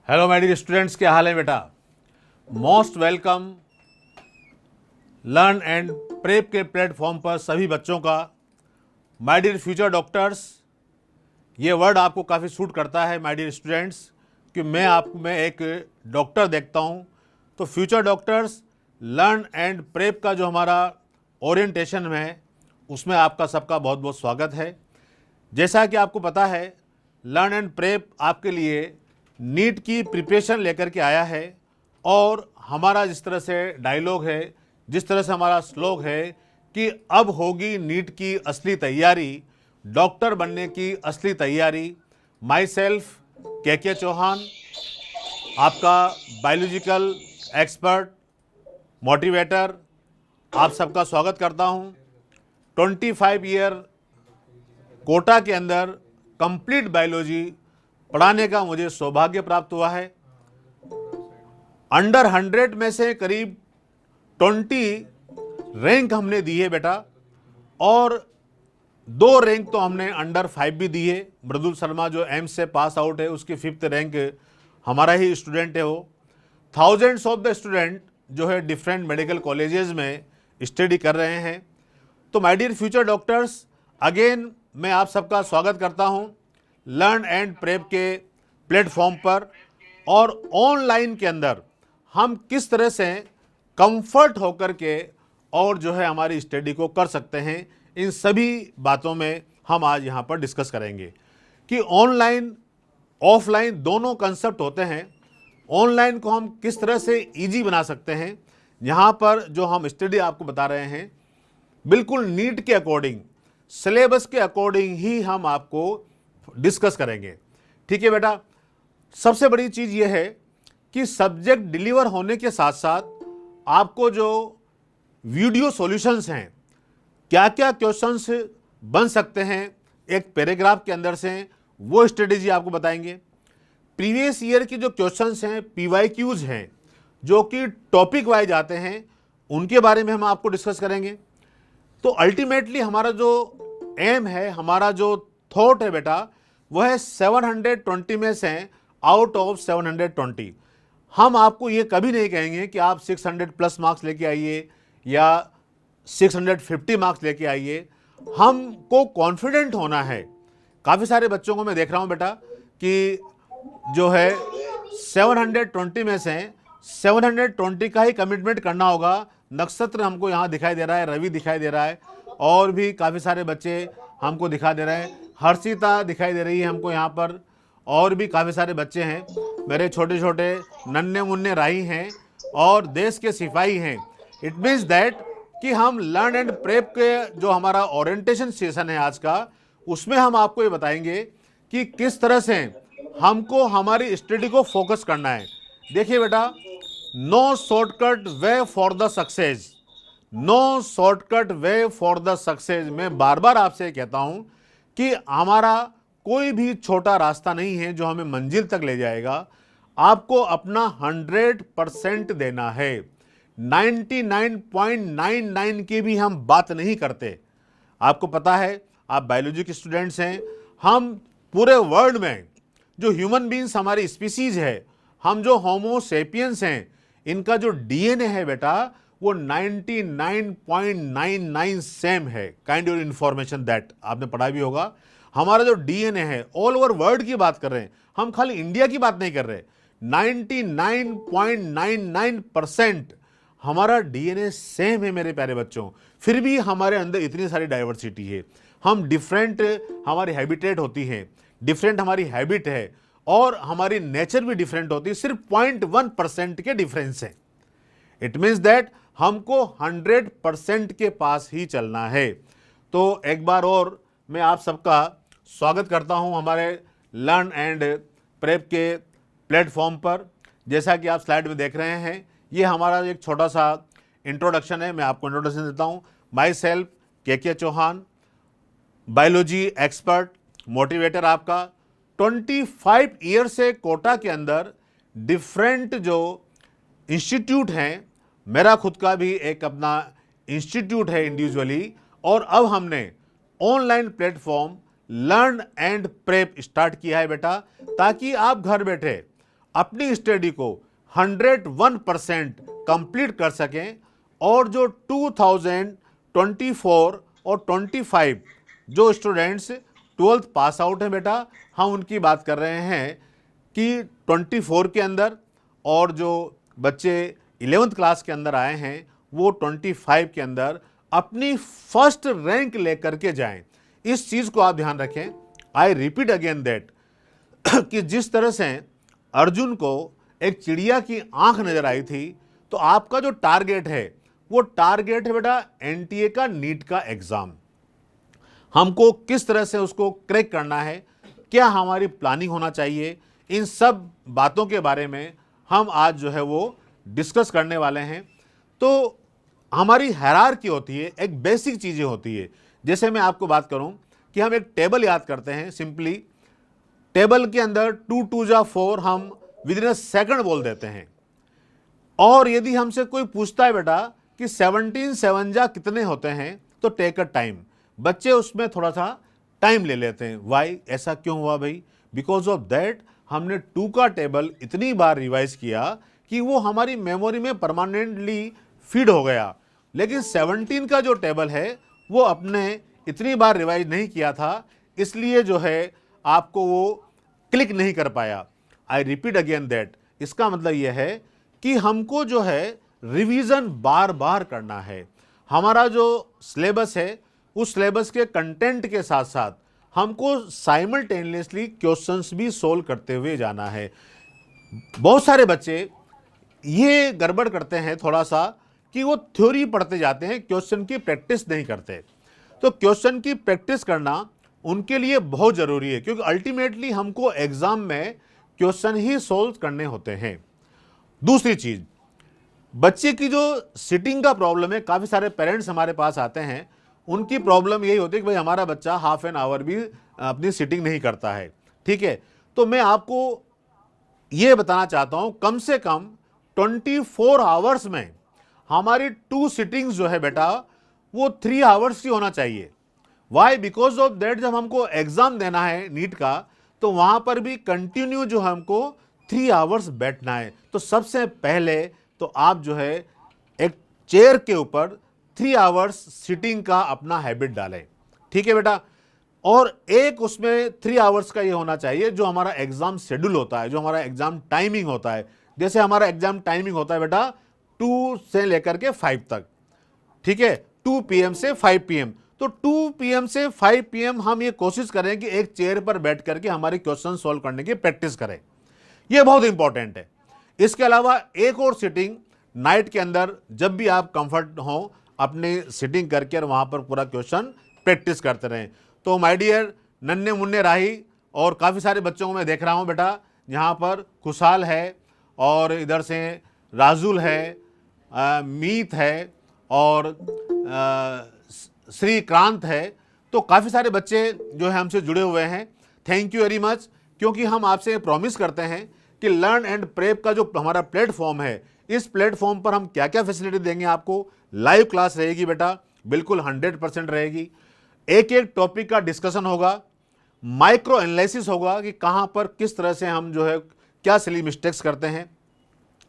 Hello my dear students, क्या हाल है बेटा। Most welcome learn and prep के प्लेटफॉर्म पर सभी बच्चों का। माय डियर फ्यूचर डॉक्टर्स, ये वर्ड आपको काफ़ी सूट करता है माय डियर स्टूडेंट्स, कि मैं आपको में एक डॉक्टर देखता हूँ। तो future doctors learn and prep का जो हमारा ओरिएंटेशन है उसमें आपका सबका बहुत बहुत स्वागत है। जैसा कि आपको पता है, लर्न एंड प्रेप आपके लिए नीट की प्रिपरेशन लेकर के आया है। और हमारा जिस तरह से डायलॉग है, जिस तरह से हमारा श्लोक है कि अब होगी नीट की असली तैयारी, डॉक्टर बनने की असली तैयारी। माई सेल्फ के चौहान, आपका बायोलॉजिकल एक्सपर्ट, मोटिवेटर, आप सबका स्वागत करता हूं। 25 ईयर कोटा के अंदर कंप्लीट बायोलॉजी पढ़ाने का मुझे सौभाग्य प्राप्त हुआ है। अंडर 100 में से करीब 20 रैंक हमने दी है बेटा, और 2 रैंक तो हमने अंडर 5 भी दी है। मृदुल शर्मा जो एम्स से पास आउट है, उसकी 5th रैंक हमारा ही स्टूडेंट है। वो थाउजेंड्स ऑफ द स्टूडेंट जो है डिफरेंट मेडिकल कॉलेजेस में स्टडी कर रहे हैं। तो my dear future doctors, again मैं आप सबका स्वागत करता हूं लर्न एंड प्रेप के प्लेटफॉर्म पर। और ऑनलाइन के अंदर हम किस तरह से कंफर्ट होकर के और जो है हमारी स्टडी को कर सकते हैं, इन सभी बातों में हम आज यहाँ पर डिस्कस करेंगे कि ऑनलाइन ऑफलाइन दोनों कंसेप्ट होते हैं। ऑनलाइन को हम किस तरह से इजी बना सकते हैं। यहाँ पर जो हम स्टडी आपको बता रहे हैं बिल्कुल नीट के अकॉर्डिंग, सिलेबस के अकॉर्डिंग ही हम आपको डिस्कस करेंगे। ठीक है बेटा। सबसे बड़ी चीज़ यह है कि सब्जेक्ट डिलीवर होने के साथ साथ आपको जो वीडियो सॉल्यूशंस हैं, क्या क्या क्वेश्चंस बन सकते हैं एक पैराग्राफ के अंदर से, वो स्ट्रेटेजी आपको बताएंगे। प्रीवियस ईयर की जो क्वेश्चंस हैं, PYQs हैं, जो कि टॉपिक वाइज आते हैं, उनके बारे में हम आपको डिस्कस करेंगे। तो अल्टीमेटली हमारा जो एम है, हमारा जो थॉट है बेटा, वह है 720 में से आउट ऑफ 720 हम आपको ये कभी नहीं कहेंगे कि आप 600 प्लस मार्क्स लेके आइए या 650 मार्क्स लेके आइए। हमको कॉन्फिडेंट होना है। काफ़ी सारे बच्चों को मैं देख रहा हूँ बेटा कि जो है 720 में से 720 का ही कमिटमेंट करना होगा। नक्षत्र हमको यहाँ दिखाई दे रहा है, रवि दिखाई दे रहा है, और भी काफ़ी सारे बच्चे हमको दिखा दे रहे हैं। हर्षिता दिखाई दे रही है हमको यहाँ पर, और भी काफ़ी सारे बच्चे हैं। मेरे छोटे छोटे नन्हे मुन्ने राही हैं और देश के सिपाही हैं। इट मीन्स दैट कि हम लर्न एंड प्रेप के जो हमारा ओरिएंटेशन सेशन है आज का, उसमें हम आपको ये बताएंगे कि किस तरह से हमको हमारी स्टडी को फोकस करना है। देखिए बेटा, no shortcut way for the success, no shortcut way for the success. मैं बार बार आपसे कहता हूं कि हमारा कोई भी छोटा रास्ता नहीं है जो हमें मंजिल तक ले जाएगा। आपको अपना 100% देना है। 99.99 की भी हम बात नहीं करते। आपको पता है, आप बायोलॉजी के स्टूडेंट्स हैं। हम पूरे वर्ल्ड में जो ह्यूमन बींग्स हमारी स्पीसीज है, हम जो होमो सेपियंस हैं, इनका जो DNA है बेटा, वो 99.99 सेम है। काइंड ऑफ इंफॉर्मेशन दैट आपने पढ़ा भी होगा। हमारा जो DNA है, ऑल ओवर वर्ल्ड की बात कर रहे हैं हम, खाली इंडिया की बात नहीं कर रहे। 99.99% हमारा DNA सेम है मेरे प्यारे बच्चों। फिर भी हमारे अंदर इतनी सारी डाइवर्सिटी है। हम डिफरेंट, हमारी हैबिटेट होती है, डिफरेंट हमारी हैबिट है, और हमारी नेचर भी डिफरेंट होती है। सिर्फ 0.1% के डिफरेंस है। इट मीन्स दैट हमको 100% के पास ही चलना है। तो एक बार और मैं आप सबका स्वागत करता हूं हमारे लर्न एंड प्रेप के प्लेटफॉर्म पर। जैसा कि आप स्लाइड में देख रहे हैं, ये हमारा एक छोटा सा इंट्रोडक्शन है। मैं आपको इंट्रोडक्शन देता हूं। माई सेल्फ के चौहान, बायोलॉजी एक्सपर्ट, मोटिवेटर आपका। 25 ईयर से कोटा के अंदर डिफरेंट जो इंस्टीट्यूट हैं, मेरा खुद का भी एक अपना इंस्टीट्यूट है इंडिविजुअली, और अब हमने online platform learn and prep start किया है बेटा, ताकि आप घर बैठे अपनी स्टडी को 101% कंप्लीट कर सकें और जो 2024 और 25 जो स्टूडेंट्स 12th पास आउट हैं बेटा, हम उनकी बात कर रहे हैं कि 24 के अंदर, और जो बच्चे 11th क्लास के अंदर आए हैं वो 25 के अंदर अपनी फर्स्ट रैंक लेकर के जाएं। इस चीज़ को आप ध्यान रखें। आई रिपीट अगेन दैट कि जिस तरह से अर्जुन को एक चिड़िया की आंख नजर आई थी, तो आपका जो टारगेट है वो टारगेट है बेटा एनटीए का नीट का एग्जाम। हमको किस तरह से उसको क्रैक करना है, क्या हमारी प्लानिंग होना चाहिए, इन सब बातों के बारे में हम आज जो है वो डिस्कस करने वाले हैं। तो हमारी हायरार्की होती है, एक बेसिक चीज़ें होती है। जैसे मैं आपको बात करूं कि हम एक टेबल याद करते हैं, सिंपली टेबल के अंदर 2 2 जा 4 हम विद इन अ सेकंड बोल देते हैं। और यदि हमसे कोई पूछता है बेटा कि 17 7 जा कितने होते हैं, तो टेक अ टाइम, बच्चे उसमें थोड़ा सा टाइम ले लेते हैं। वाई, ऐसा क्यों हुआ भाई? बिकॉज ऑफ दैट हमने 2 का टेबल इतनी बार रिवाइज किया कि वो हमारी मेमोरी में परमानेंटली फीड हो गया। लेकिन 17 का जो टेबल है वो अपने इतनी बार रिवाइज नहीं किया था, इसलिए जो है आपको वो क्लिक नहीं कर पाया। आई रिपीट अगेन दैट, इसका मतलब यह है कि हमको जो है रिवीजन बार बार करना है। हमारा जो सिलेबस है उस सिलेबस के कंटेंट के साथ साथ हमको साइमल्टेनियसली क्वेश्चंस भी सोल्व करते हुए जाना है। बहुत सारे बच्चे ये गड़बड़ करते हैं थोड़ा सा कि वो थ्योरी पढ़ते जाते हैं, क्वेश्चन की प्रैक्टिस नहीं करते। तो क्वेश्चन की प्रैक्टिस करना उनके लिए बहुत ज़रूरी है, क्योंकि अल्टीमेटली हमको एग्जाम में क्वेश्चन ही सोल्व करने होते हैं। दूसरी चीज़, बच्चे की जो सिटिंग का प्रॉब्लम है, काफ़ी सारे पेरेंट्स हमारे पास आते हैं, उनकी प्रॉब्लम यही होती है कि भाई हमारा बच्चा हाफ एन आवर भी अपनी सिटिंग नहीं करता है। ठीक है, तो मैं आपको ये बताना चाहता हूँ कम से कम 24 आवर्स में हमारी 2 सिटिंग्स जो है बेटा वो 3 आवर्स की होना चाहिए। वाई? बिकॉज ऑफ दैट जब हमको एग्जाम देना है नीट का, तो वहां पर भी कंटिन्यू जो हमको 3 आवर्स बैठना है। तो सबसे पहले तो आप जो है एक चेयर के ऊपर 3 आवर्स सिटिंग का अपना हैबिट डालें। ठीक है बेटा, और एक उसमें 3 आवर्स का ये होना चाहिए जो हमारा एग्जाम शेड्यूल होता है, जो हमारा एग्जाम टाइमिंग होता है। जैसे हमारा एग्जाम टाइमिंग होता है बेटा 2 से लेकर के 5 तक, ठीक है, 2 PM से 5 PM। तो 2 PM से 5 PM हम ये कोशिश करें कि एक चेयर पर बैठ करके हमारी क्वेश्चन सॉल्व करने की प्रैक्टिस करें। ये बहुत इंपॉर्टेंट है। इसके अलावा एक और सिटिंग नाइट के अंदर, जब भी आप कंफर्ट हो, अपनी सिटिंग करके और वहाँ पर पूरा क्वेश्चन प्रैक्टिस करते रहें। तो माय डियर नन्हे मुन्ने राही, और काफ़ी सारे बच्चों को मैं देख रहा हूँ बेटा, यहाँ पर खुशहाल है और इधर से राजुल है, मीत है और श्रीकांत है। तो काफ़ी सारे बच्चे जो है हमसे जुड़े हुए हैं। थैंक यू वेरी मच, क्योंकि हम आपसे प्रॉमिस करते हैं कि लर्न एंड प्रेप का जो हमारा प्लेटफॉर्म है, इस प्लेटफॉर्म पर हम क्या क्या फैसिलिटी देंगे आपको। लाइव क्लास रहेगी बेटा, बिल्कुल 100% रहेगी। एक एक टॉपिक का डिस्कशन होगा, माइक्रो एनालिसिस होगा कि कहाँ पर किस तरह से हम जो है क्या सिली मिस्टेक्स करते हैं।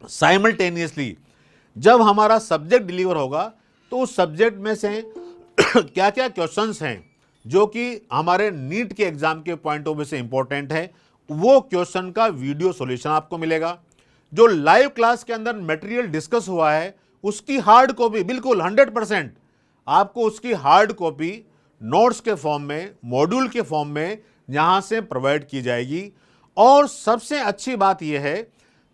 साइमल्टेनियसली जब हमारा सब्जेक्ट डिलीवर होगा तो उस सब्जेक्ट में से क्या क्या क्वेश्चंस हैं जो कि हमारे नीट के एग्जाम के पॉइंट ऑफ व्यू से इंपॉर्टेंट है, वो क्वेश्चन का वीडियो सॉल्यूशन आपको मिलेगा। जो लाइव क्लास के अंदर मटेरियल डिस्कस हुआ है उसकी हार्ड कॉपी, बिल्कुल 100% आपको उसकी हार्ड कॉपी नोट्स के फॉर्म में, मॉड्यूल के फॉर्म में यहाँ से प्रोवाइड की जाएगी। और सबसे अच्छी बात यह है,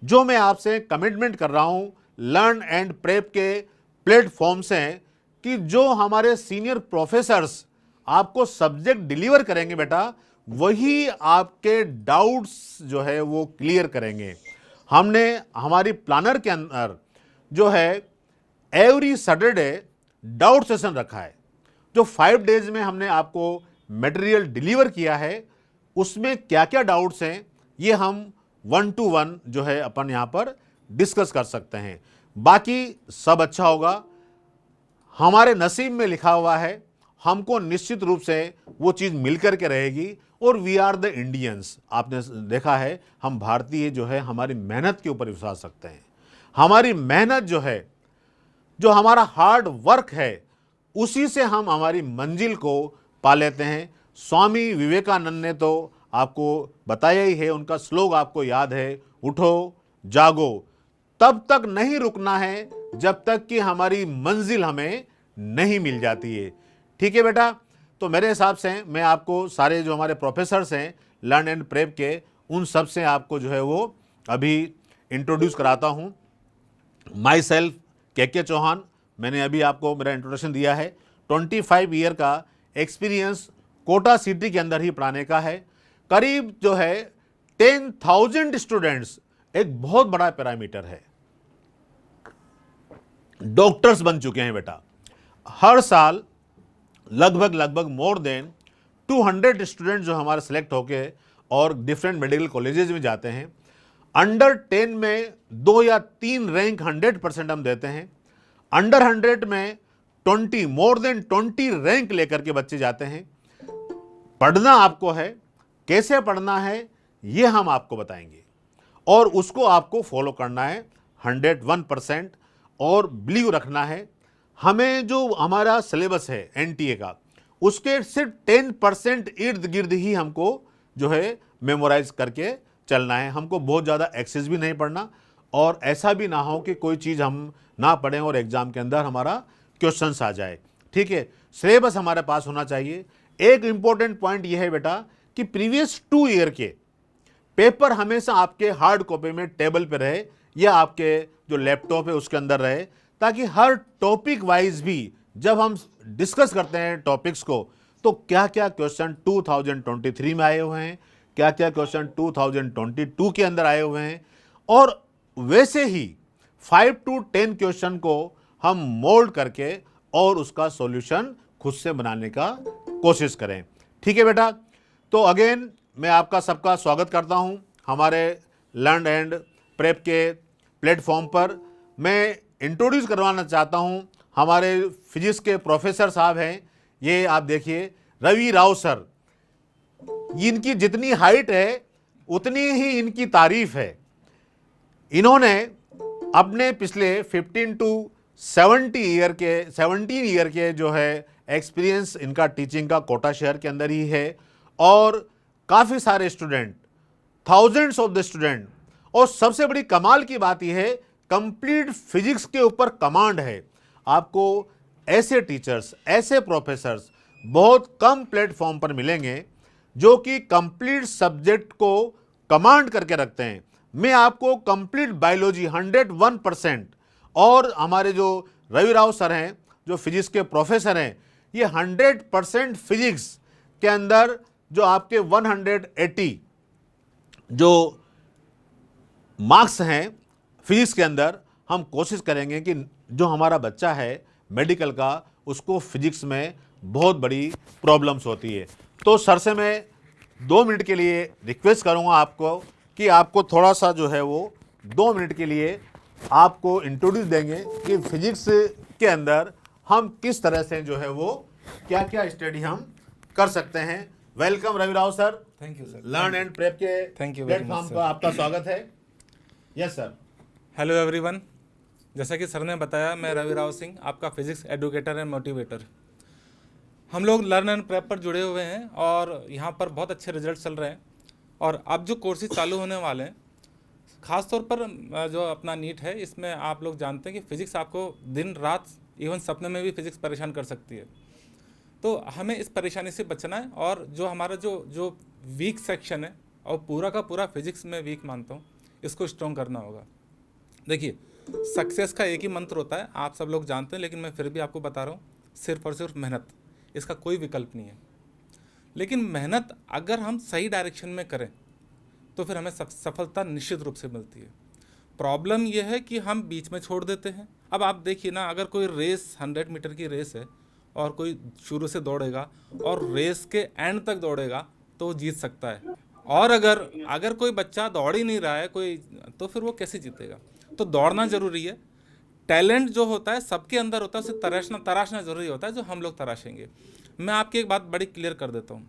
जो मैं आपसे कमिटमेंट कर रहा हूँ लर्न एंड प्रेप के प्लेटफॉर्म से, कि जो हमारे सीनियर प्रोफेसर्स आपको सब्जेक्ट डिलीवर करेंगे बेटा, वही आपके डाउट्स जो है वो क्लियर करेंगे। हमने हमारी प्लानर के अंदर जो है एवरी सैटरडे डाउट सेशन रखा है। जो 5 डेज में हमने आपको मटेरियल डिलीवर किया है, उसमें क्या क्या डाउट्स हैं ये हम 1 to 1 जो है अपन यहाँ पर डिस्कस कर सकते हैं। बाकी सब अच्छा होगा, हमारे नसीब में लिखा हुआ है, हमको निश्चित रूप से वो चीज़ मिल कर के रहेगी और वी आर द इंडियंस। आपने देखा है, हम भारतीय जो है हमारी मेहनत के ऊपर विश्वास रखते हैं। हमारी मेहनत जो है, जो हमारा हार्ड वर्क है, उसी से हम हमारी मंजिल को पा लेते हैं। स्वामी विवेकानंद ने तो आपको बताया ही है, उनका श्लोक आपको याद है, उठो जागो, तब तक नहीं रुकना है जब तक कि हमारी मंजिल हमें नहीं मिल जाती है। ठीक है बेटा, तो मेरे हिसाब से मैं आपको सारे जो हमारे प्रोफेसर्स हैं लर्न एंड प्रेप के, उन सब से आपको जो है वो अभी इंट्रोड्यूस कराता हूँ। माई सेल्फ के चौहान, मैंने अभी आपको मेरा इंट्रोडक्शन दिया है। 25 ईयर का एक्सपीरियंस कोटा सिटी के अंदर ही पढ़ाने का है। करीब जो है 10,000 स्टूडेंट्स, एक बहुत बड़ा पैरामीटर है। डॉक्टर्स बन चुके हैं बेटा। हर साल लगभग मोर देन 200 स्टूडेंट जो हमारे सेलेक्ट होके और डिफरेंट मेडिकल कॉलेजेस में जाते हैं। अंडर 10 में 2 या 3 रैंक 100% हम देते हैं। अंडर 100 में 20, मोर देन 20 रैंक लेकर के बच्चे जाते हैं। पढ़ना आपको है, कैसे पढ़ना है ये हम आपको बताएंगे और उसको आपको फॉलो करना है 101% और बिलीव रखना है। हमें जो हमारा सिलेबस है एनटीए का, उसके सिर्फ 10% इर्द गिर्द ही हमको जो है मेमोराइज करके चलना है। हमको बहुत ज़्यादा एक्सेस भी नहीं पढ़ना और ऐसा भी ना हो कि कोई चीज़ हम ना पढ़ें और एग्जाम के अंदर हमारा क्वेश्चंस आ जाए। ठीक है, सिलेबस हमारे पास होना चाहिए। एक इंपॉर्टेंट पॉइंट यह है बेटा कि प्रीवियस 2 ईयर के पेपर हमेशा आपके हार्ड कॉपी में टेबल पे रहे या आपके जो लैपटॉप है उसके अंदर रहे, ताकि हर टॉपिक वाइज भी जब हम डिस्कस करते हैं टॉपिक्स को, तो क्या क्या क्वेश्चन 2023 में आए हुए हैं, क्या क्या क्वेश्चन 2022 के अंदर आए हुए हैं, और वैसे ही 5 to 10 क्वेश्चन को हम मोल्ड करके और उसका सॉल्यूशन खुद से बनाने का कोशिश करें। ठीक है बेटा, तो अगेन मैं आपका सबका स्वागत करता हूं हमारे लर्न एंड प्रेप के प्लेटफॉर्म पर। मैं इंट्रोड्यूस करवाना चाहता हूं हमारे फिजिक्स के प्रोफेसर साहब हैं, ये आप देखिए रवि राव सर। इनकी जितनी हाइट है उतनी ही इनकी तारीफ है। इन्होंने अपने पिछले 15 to 17 ईयर के जो है एक्सपीरियंस इनका टीचिंग का कोटा शहर के अंदर ही है, और काफ़ी सारे student, thousands of the student, और सबसे बड़ी कमाल की बात यह है कंप्लीट फिजिक्स के ऊपर कमांड है। आपको ऐसे टीचर्स, ऐसे प्रोफेसर्स बहुत कम प्लेटफॉर्म पर मिलेंगे जो कि कंप्लीट सब्जेक्ट को कमांड करके रखते हैं। मैं आपको कंप्लीट बायोलॉजी 101%, और हमारे जो रवि राव सर हैं जो फिजिक्स के प्रोफेसर हैं, ये 100% फिजिक्स के अंदर जो आपके 180 जो मार्क्स हैं फिजिक्स के अंदर, हम कोशिश करेंगे कि जो हमारा बच्चा है मेडिकल का, उसको फिजिक्स में बहुत बड़ी प्रॉब्लम्स होती है। तो सर से मैं 2 मिनट के लिए रिक्वेस्ट करूंगा आपको कि आपको थोड़ा सा जो है वो 2 मिनट के लिए आपको इंट्रोड्यूस देंगे कि फिजिक्स के अंदर हम किस तरह से जो है वो क्या क्या स्टडी हम कर सकते हैं। Welcome Ravi Rao sir. Thank you sir. Learn and prep के thank you very platform much पर आपका स्वागत है। Yes sir. हेलो एवरीवन, जैसा कि सर ने बताया, मैं रवि राव सिंह, आपका फिजिक्स एडुकेटर एंड मोटिवेटर। हम लोग लर्न एंड प्रेप पर जुड़े हुए हैं और यहाँ पर बहुत अच्छे रिजल्ट चल रहे हैं। और अब जो कोर्सेज चालू होने वाले हैं, ख़ास तौर पर जो अपना नीट है, इसमें आप लोग जानते हैं कि फ़िज़िक्स आपको दिन रात इवन सपने में भी फ़िज़िक्स परेशान कर सकती है। तो हमें इस परेशानी से बचना है, और जो हमारा जो वीक सेक्शन है, और पूरा का पूरा फिज़िक्स में वीक मानता हूँ, इसको स्ट्रॉन्ग करना होगा। देखिए, सक्सेस का एक ही मंत्र होता है, आप सब लोग जानते हैं, लेकिन मैं फिर भी आपको बता रहा हूँ, सिर्फ और सिर्फ मेहनत, इसका कोई विकल्प नहीं है। लेकिन मेहनत अगर हम सही डायरेक्शन में करें तो फिर हमें सफलता निश्चित रूप से मिलती है। प्रॉब्लम यह है कि हम बीच में छोड़ देते हैं। अब आप देखिए ना, अगर कोई रेस 100 मीटर की रेस है और कोई शुरू से दौड़ेगा और रेस के एंड तक दौड़ेगा तो वो जीत सकता है, और अगर कोई बच्चा दौड़ ही नहीं रहा है कोई, तो फिर वो कैसे जीतेगा। तो दौड़ना ज़रूरी है। टैलेंट जो होता है सबके अंदर होता है, उसे तराशना ज़रूरी होता है, जो हम लोग तराशेंगे। मैं आपकी एक बात बड़ी क्लियर कर देता हूँ,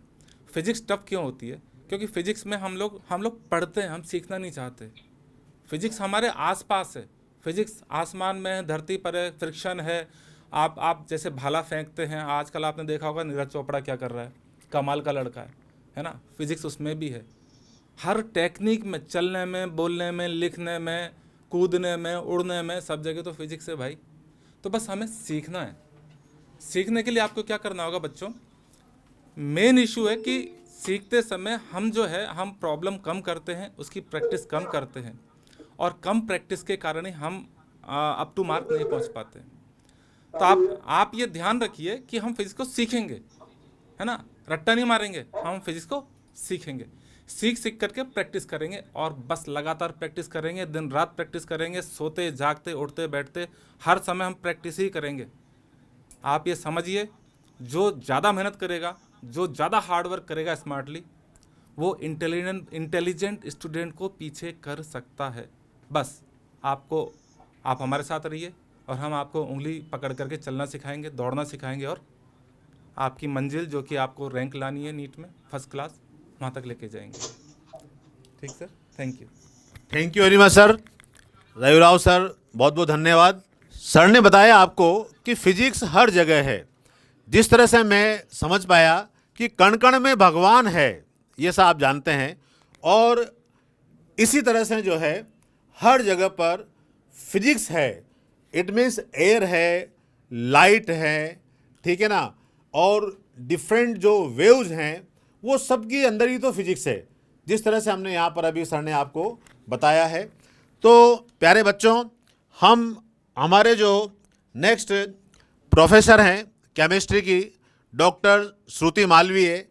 फिजिक्स टफ क्यों होती है? क्योंकि फिजिक्स में हम लोग पढ़ते हैं, हम सीखना नहीं चाहते। फिजिक्स हमारे आसपास है, फिजिक्स आसमान में है, धरती पर है, फ्रिक्शन है। आप जैसे भाला फेंकते हैं, आजकल आपने देखा होगा नीरज चोपड़ा क्या कर रहा है, कमाल का लड़का है ना। फिजिक्स उसमें भी है, हर टेक्निक में, चलने में, बोलने में, लिखने में, कूदने में, उड़ने में, सब जगह तो फिजिक्स है भाई। तो बस हमें सीखना है। सीखने के लिए आपको क्या करना होगा बच्चों? मेन इशू है कि सीखते समय हम जो है हम प्रॉब्लम कम करते हैं, उसकी प्रैक्टिस कम करते हैं, और कम प्रैक्टिस के कारण ही हम अप टू मार्क नहीं पहुंच पाते। तो आप ये ध्यान रखिए कि हम फिजिक्स को सीखेंगे, है ना, रट्टा नहीं मारेंगे, हम फिजिक्स को सीखेंगे, सीख करके प्रैक्टिस करेंगे, और बस लगातार प्रैक्टिस करेंगे, दिन रात प्रैक्टिस करेंगे, सोते जागते उठते बैठते हर समय हम प्रैक्टिस ही करेंगे। आप ये समझिए, जो ज़्यादा मेहनत करेगा, जो ज़्यादा हार्डवर्क करेगा स्मार्टली, वो इंटेलिजेंट स्टूडेंट को पीछे कर सकता है। बस आप हमारे साथ रहिए, और हम आपको उंगली पकड़ करके चलना सिखाएंगे, दौड़ना सिखाएंगे, और आपकी मंजिल जो कि आपको रैंक लानी है नीट में फर्स्ट क्लास, वहाँ तक लेके जाएंगे। ठीक sir, thank you. Thank you very much sir. Ravi Rao sir, बहुत बहुत धन्यवाद। सर ने बताया आपको कि फिजिक्स हर जगह है। जिस तरह से मैं समझ पाया कि कण कण में भगवान है, ये सब आप जानते हैं, और इसी तरह से जो है हर जगह पर फिजिक्स है। इट मीन्स एयर है, लाइट है, ठीक है ना, और डिफरेंट जो वेव्स हैं वो सबके अंदर ही तो फिजिक्स है, जिस तरह से हमने यहाँ पर अभी सर ने आपको बताया है। तो प्यारे बच्चों, हमारे जो नेक्स्ट प्रोफेसर हैं केमिस्ट्री की, डॉक्टर श्रुति मालवीय,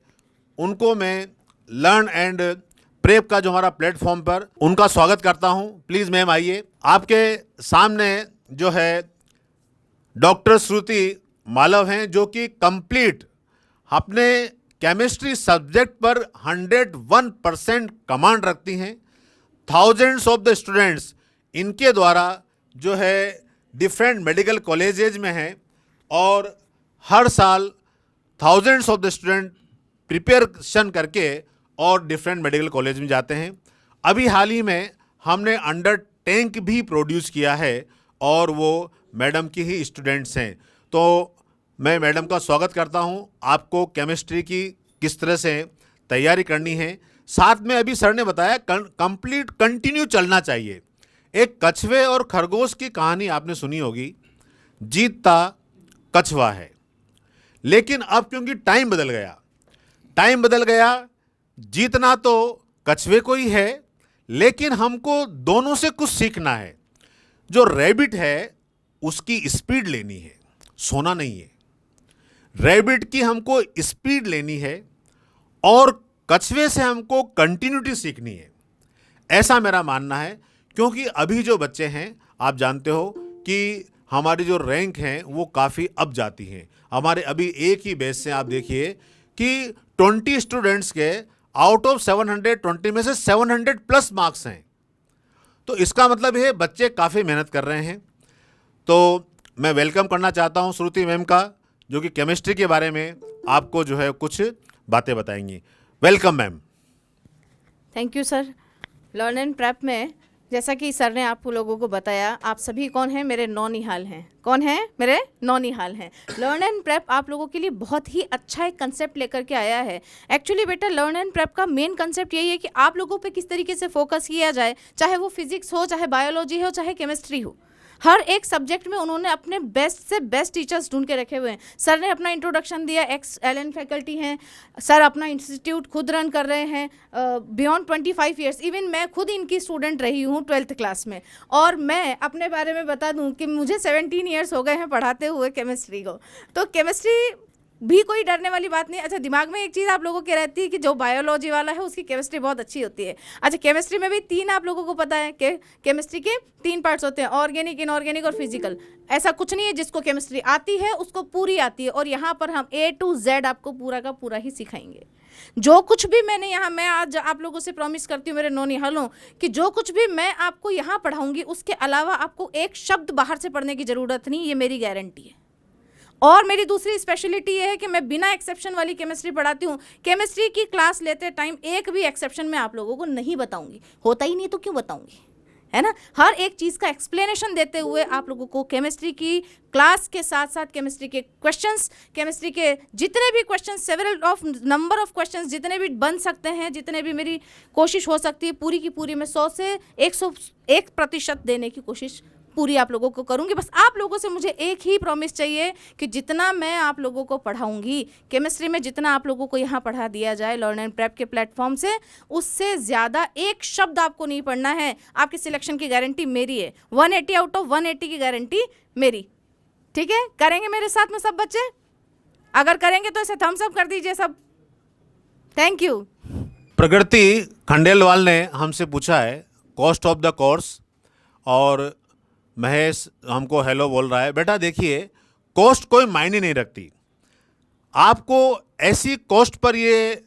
उनको मैं लर्न एंड प्रेप का जो हमारा प्लेटफॉर्म पर उनका स्वागत करता हूं। प्लीज़ मैम आइए। आपके सामने जो है डॉक्टर श्रुति मालव हैं, जो कि कंप्लीट अपने केमिस्ट्री सब्जेक्ट पर 101% कमांड रखती हैं। थाउजेंड्स ऑफ द स्टूडेंट्स इनके द्वारा जो है डिफरेंट मेडिकल कॉलेजेज में हैं, और हर साल thousands of the student preparation करके और डिफरेंट मेडिकल कॉलेज में जाते हैं। अभी हाल ही में हमने अंडर टैंक भी प्रोड्यूस किया है, और वो मैडम की ही स्टूडेंट्स हैं। तो मैं मैडम का स्वागत करता हूं। आपको केमिस्ट्री की किस तरह से तैयारी करनी है, साथ में अभी सर ने बताया कंप्लीट कंटिन्यू चलना चाहिए। एक कछुए और खरगोश की कहानी आपने सुनी होगी, जीतता कछुआ है। लेकिन अब क्योंकि टाइम बदल गया, जीतना तो कछुए को ही है, लेकिन हमको दोनों से कुछ सीखना है। जो रैबिट है उसकी स्पीड लेनी है, सोना नहीं है। रैबिट की हमको स्पीड लेनी है, और कछुए से हमको कंटिन्यूटी सीखनी है, ऐसा मेरा मानना है। क्योंकि अभी जो बच्चे हैं, आप जानते हो कि हमारी जो रैंक हैं वो काफ़ी अप जाती हैं। हमारे अभी एक ही बैच से आप देखिए कि 20 स्टूडेंट्स के आउट ऑफ 720 में से 700 प्लस मार्क्स हैं। तो इसका मतलब है बच्चे काफ़ी मेहनत कर रहे हैं। तो मैं वेलकम करना चाहता हूं श्रुति मैम का, जो कि केमिस्ट्री के बारे में आपको जो है कुछ बातें बताएंगी। Welcome ma'am. Thank you sir. Learn and prep में जैसा कि सर ने आप लोगों को बताया, आप सभी कौन हैं? मेरे नौनिहाल हैं। कौन है? मेरे नौनिहाल हैं। लर्न एंड प्रेप आप लोगों के लिए बहुत ही अच्छा एक कंसेप्ट लेकर के आया है। एक्चुअली बेटा, लर्न एंड प्रेप का मेन कंसेप्ट यही है कि आप लोगों पे किस तरीके से फोकस किया जाए, चाहे वो फिजिक्स हो, चाहे बायोलॉजी हो, चाहे केमिस्ट्री हो। हर एक सब्जेक्ट में उन्होंने अपने बेस्ट से बेस्ट टीचर्स ढूंढ के रखे हुए हैं। सर ने अपना इंट्रोडक्शन दिया, एक्स LN फैकल्टी हैं। सर अपना इंस्टीट्यूट खुद रन कर रहे हैं बियॉन्ड 25 ईयर्स। इवन मैं खुद इनकी स्टूडेंट रही हूँ 12th क्लास में। और मैं अपने बारे में बता दूँ कि मुझे 17 ईयर्स हो गए हैं पढ़ाते हुए केमिस्ट्री को। तो केमिस्ट्री भी कोई डरने वाली बात नहीं। अच्छा, दिमाग में एक चीज़ आप लोगों की रहती है कि जो बायोलॉजी वाला है उसकी केमिस्ट्री बहुत अच्छी होती है। अच्छा, केमिस्ट्री में भी 3 आप लोगों को पता है कि केमिस्ट्री के 3 पार्ट्स होते हैं, ऑर्गेनिक, इनऑर्गेनिक और फिजिकल। ऐसा कुछ नहीं है जिसको केमिस्ट्री आती है उसको पूरी आती है। और यहाँ पर हम A to Z आपको पूरा का पूरा ही सिखाएंगे। जो कुछ भी मैं आज आप लोगों से प्रॉमिस करती हूँ मेरे नौनिहालों कि जो कुछ भी मैं आपको यहाँ पढ़ाऊँगी उसके अलावा आपको एक शब्द बाहर से पढ़ने की ज़रूरत नहीं, ये मेरी गारंटी है। और मेरी दूसरी स्पेशलिटी ये है कि मैं बिना एक्सेप्शन वाली केमिस्ट्री पढ़ाती हूँ। केमिस्ट्री की क्लास लेते टाइम एक भी एक्सेप्शन मैं आप लोगों को नहीं बताऊंगी, होता ही नहीं तो क्यों बताऊंगी, है ना। हर एक चीज़ का एक्सप्लेनेशन देते हुए आप लोगों को केमिस्ट्री की क्लास के साथ साथ केमिस्ट्री के क्वेश्चंस, केमिस्ट्री के जितने भी questions, several of number of questions जितने भी बन सकते हैं, जितने भी मेरी कोशिश हो सकती है पूरी की पूरी मैं 100 से 101% देने की कोशिश पूरी आप लोगों को करूंगी। बस आप लोगों से मुझे एक ही प्रॉमिस चाहिए कि जितना मैं आप लोगों को पढ़ाऊंगी केमिस्ट्री में, जितना आप लोगों को यहाँ पढ़ा दिया जाए लर्न एंड प्रेप के प्लेटफॉर्म से, उससे ज़्यादा एक शब्द आपको नहीं पढ़ना है। आपकी सिलेक्शन की गारंटी मेरी है, 180 आउट ऑफ 180 की गारंटी मेरी। ठीक है, करेंगे मेरे साथ में सब बच्चे? अगर करेंगे तो इसे थम्स अप कर दीजिए सब। Thank you. प्रकृति खंडेलवाल ने हमसे पूछा है कॉस्ट ऑफ द कोर्स, और महेश हमको हेलो बोल रहा है। बेटा देखिए, कॉस्ट कोई मायने नहीं रखती। आपको ऐसी कॉस्ट पर ये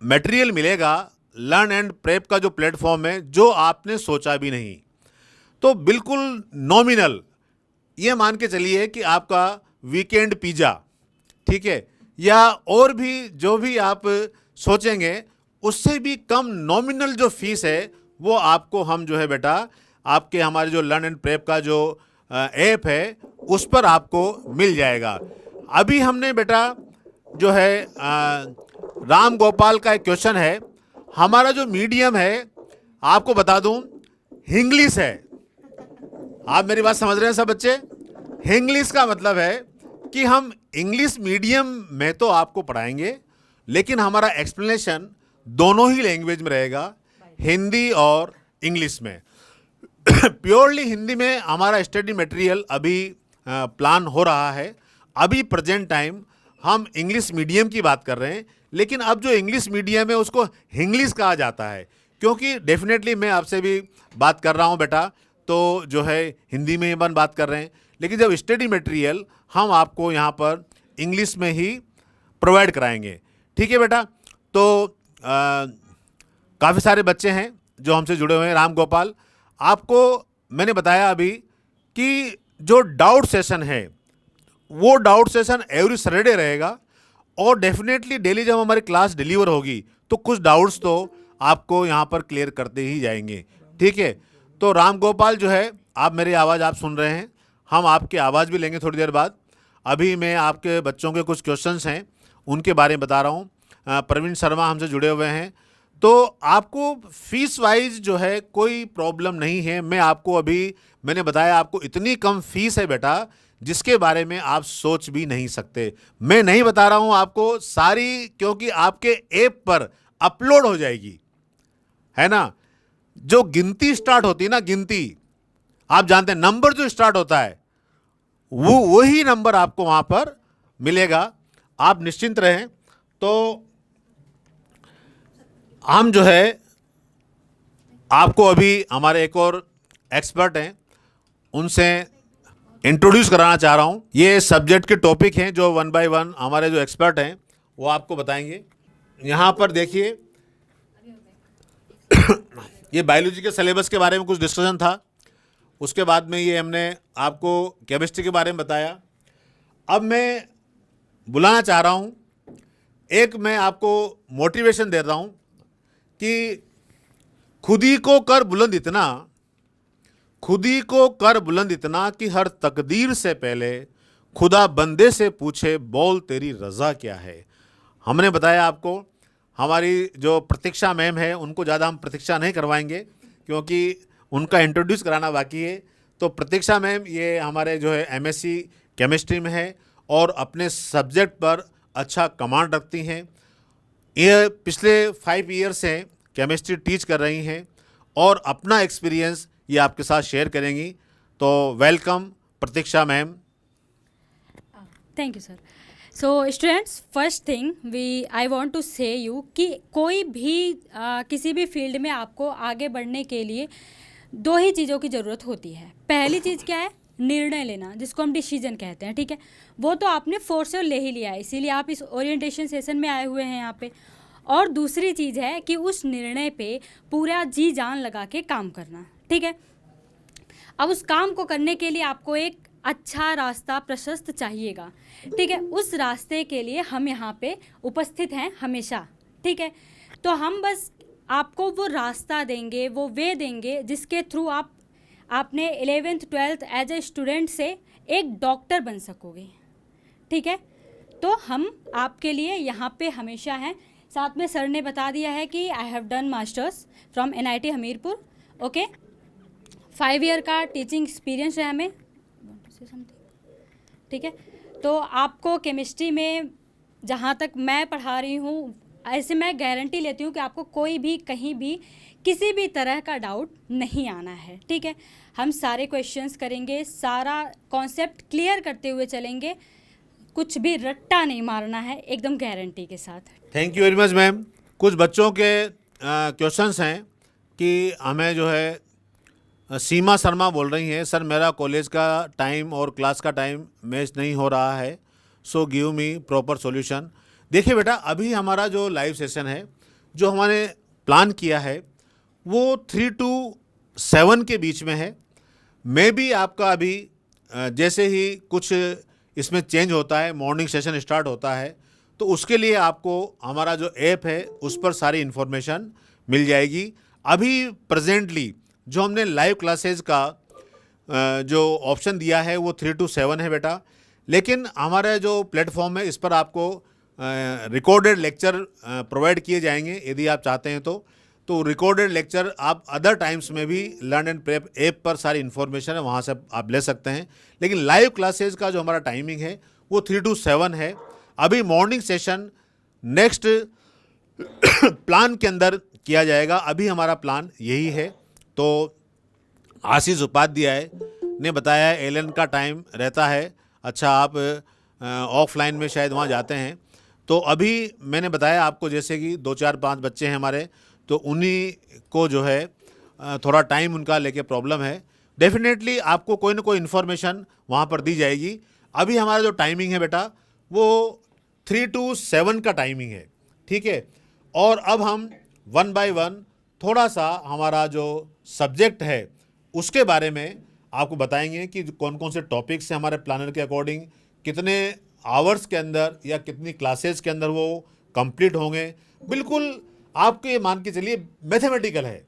मटेरियल मिलेगा लर्न एंड प्रेप का जो प्लेटफॉर्म है, जो आपने सोचा भी नहीं। तो बिल्कुल नॉमिनल ये मान के चलिए कि आपका वीकेंड पिज़्ज़ा, ठीक है, या और भी जो भी आप सोचेंगे उससे भी कम नॉमिनल जो फीस है वो आपको हम जो है बेटा आपके हमारे जो लर्न एंड प्रेप का जो ऐप है उस पर आपको मिल जाएगा। अभी हमने बेटा जो है राम गोपाल का एक क्वेश्चन है। हमारा जो मीडियम है आपको बता दूं इंग्लिश है। आप मेरी बात समझ रहे हैं सब बच्चे? इंग्लिश का मतलब है कि हम इंग्लिश मीडियम में तो आपको पढ़ाएंगे, लेकिन हमारा एक्सप्लेनेशन दोनों ही लैंग्वेज में रहेगा, हिंदी और इंग्लिश में। प्योरली हिंदी में हमारा स्टडी मटेरियल अभी प्लान हो रहा है। अभी प्रेजेंट टाइम हम इंग्लिश मीडियम की बात कर रहे हैं, लेकिन अब जो इंग्लिश मीडियम है उसको इंग्लिश कहा जाता है, क्योंकि डेफिनेटली मैं आपसे भी बात कर रहा हूं बेटा, तो जो है हिंदी में ही बात कर रहे हैं, लेकिन जब स्टडी मटेरियल हम आपको यहाँ पर इंग्लिश में ही प्रोवाइड कराएंगे। ठीक है बेटा? तो काफ़ी सारे बच्चे हैं जो हमसे जुड़े हुए हैं। राम गोपाल, आपको मैंने बताया अभी कि जो डाउट सेशन है वो डाउट सेशन एवरी सैटरडे रहेगा, और डेफिनेटली डेली जब हमारी क्लास डिलीवर होगी तो कुछ डाउट्स तो आपको यहाँ पर क्लियर करते ही जाएंगे। ठीक है? तो राम गोपाल जो है, आप मेरी आवाज़ आप सुन रहे हैं, हम आपकी आवाज़ भी लेंगे थोड़ी देर बाद। अभी मैं आपके बच्चों के कुछ क्वेश्चंस हैं उनके बारे में बता रहा हूँ। प्रवीण शर्मा हमसे जुड़े हुए हैं। तो आपको फीस वाइज जो है कोई प्रॉब्लम नहीं है। मैं आपको अभी मैंने बताया आपको इतनी कम फीस है बेटा जिसके बारे में आप सोच भी नहीं सकते। मैं नहीं बता रहा हूँ आपको सारी, क्योंकि आपके ऐप पर अपलोड हो जाएगी, है ना। जो गिनती स्टार्ट होती है ना, गिनती आप जानते हैं, नंबर जो स्टार्ट होता है वो वही नंबर आपको वहाँ पर मिलेगा। आप निश्चिंत रहें। तो हम जो है आपको अभी हमारे एक और एक्सपर्ट हैं उनसे इंट्रोड्यूस कराना चाह रहा हूं। ये सब्जेक्ट के टॉपिक हैं जो 1 बाय 1 हमारे जो एक्सपर्ट हैं वो आपको बताएंगे। यहाँ पर देखिए ये बायोलॉजी के सिलेबस के बारे में कुछ डिस्कशन था, उसके बाद में ये हमने आपको केमिस्ट्री के बारे में बताया। अब मैं बुलाना चाह रहा हूँ, एक मैं आपको मोटिवेशन दे रहा हूँ कि खुद ही को कर बुलंद इतना, खुद ही को कर बुलंद इतना कि हर तकदीर से पहले खुदा बंदे से पूछे बोल तेरी रज़ा क्या है। हमने बताया आपको, हमारी जो प्रतीक्षा मैम है उनको ज़्यादा हम प्रतीक्षा नहीं करवाएंगे क्योंकि उनका इंट्रोड्यूस कराना बाकी है। तो प्रतीक्षा मैम ये हमारे जो है एमएससी केमिस्ट्री में है और अपने सब्जेक्ट पर अच्छा कमांड रखती हैं। ये पिछले 5 ईयर से केमिस्ट्री टीच कर रही हैं और अपना एक्सपीरियंस ये आपके साथ शेयर करेंगी। तो welcome Pratiksha ma'am. Thank you sir. So students, first thing I want to say you कि कोई भी किसी भी फील्ड में आपको आगे बढ़ने के लिए 2 ही चीज़ों की ज़रूरत होती है। पहली चीज़ क्या है? निर्णय लेना, जिसको हम डिसीजन कहते हैं। ठीक है, वो तो आपने फोर्स से ले ही लिया है, इसीलिए आप इस ओरिएंटेशन सेशन में आए हुए हैं यहाँ पे। और दूसरी चीज़ है कि उस निर्णय पे पूरा जी जान लगा के काम करना। ठीक है, अब उस काम को करने के लिए आपको एक अच्छा रास्ता प्रशस्त चाहिएगा, ठीक है। उस रास्ते के लिए हम यहाँ पे उपस्थित हैं हमेशा, ठीक है। तो हम बस आपको वो रास्ता देंगे, वो वे देंगे जिसके थ्रू आपने 11th 12th as a student से एक डॉक्टर बन सकोगे, ठीक है। तो हम आपके लिए यहाँ पे हमेशा हैं। साथ में सर ने बता दिया है कि I have done masters from NIT Hamirpur, okay. 5 year का टीचिंग एक्सपीरियंस है हमें, ठीक है। तो आपको केमिस्ट्री में जहाँ तक मैं पढ़ा रही हूँ, ऐसे मैं गारंटी लेती हूँ कि आपको कोई भी कहीं भी किसी भी तरह का डाउट नहीं आना है, ठीक है। हम सारे क्वेश्चंस करेंगे, सारा कॉन्सेप्ट क्लियर करते हुए चलेंगे, कुछ भी रट्टा नहीं मारना है, एकदम गारंटी के साथ। Thank you very much ma'am. कुछ बच्चों के क्वेश्चंस हैं कि हमें जो है सीमा शर्मा बोल रही हैं, सर मेरा कॉलेज का टाइम और क्लास का टाइम मैच नहीं हो रहा है, so give me proper solution. देखिए बेटा, अभी हमारा जो लाइव सेशन है, जो हमने प्लान किया है, वो 3 to 7 के बीच में है। मे भी आपका अभी जैसे ही कुछ इसमें चेंज होता है, मॉर्निंग सेशन स्टार्ट होता है, तो उसके लिए आपको हमारा जो ऐप है उस पर सारी इन्फॉर्मेशन मिल जाएगी। अभी प्रेजेंटली जो हमने लाइव क्लासेस का जो ऑप्शन दिया है वो 3 to 7 है बेटा, लेकिन हमारा जो प्लेटफॉर्म है इस पर आपको रिकॉर्डेड लेक्चर प्रोवाइड किए जाएंगे यदि आप चाहते हैं तो रिकॉर्डेड लेक्चर आप अदर टाइम्स में भी लर्न एंड प्रेप ऐप पर सारी इन्फॉर्मेशन है, वहाँ से आप ले सकते हैं। लेकिन लाइव क्लासेस का जो हमारा टाइमिंग है वो 3 to 7 है। अभी मॉर्निंग सेशन नेक्स्ट प्लान के अंदर किया जाएगा, अभी हमारा प्लान यही है। तो आशीष उपाध्याय ने बताया एलन का टाइम रहता है, अच्छा आप ऑफलाइन में शायद वहाँ जाते हैं, तो अभी मैंने बताया आपको जैसे कि 2 4 5 बच्चे हैं हमारे, तो उन्हीं को जो है थोड़ा टाइम उनका लेके प्रॉब्लम है। डेफिनेटली आपको कोई ना कोई इन्फॉर्मेशन वहाँ पर दी जाएगी। अभी हमारा जो टाइमिंग है बेटा वो 3 to 7 का टाइमिंग है, ठीक है। और अब हम 1 by 1 थोड़ा सा हमारा जो सब्जेक्ट है उसके बारे में आपको बताएंगे कि कौन कौन से टॉपिक्स हैं हमारे प्लानर के अकॉर्डिंग, कितने आवर्स के अंदर या कितनी क्लासेस के अंदर वो कंप्लीट होंगे। बिल्कुल आपके मान के चलिए मैथमेटिकल है।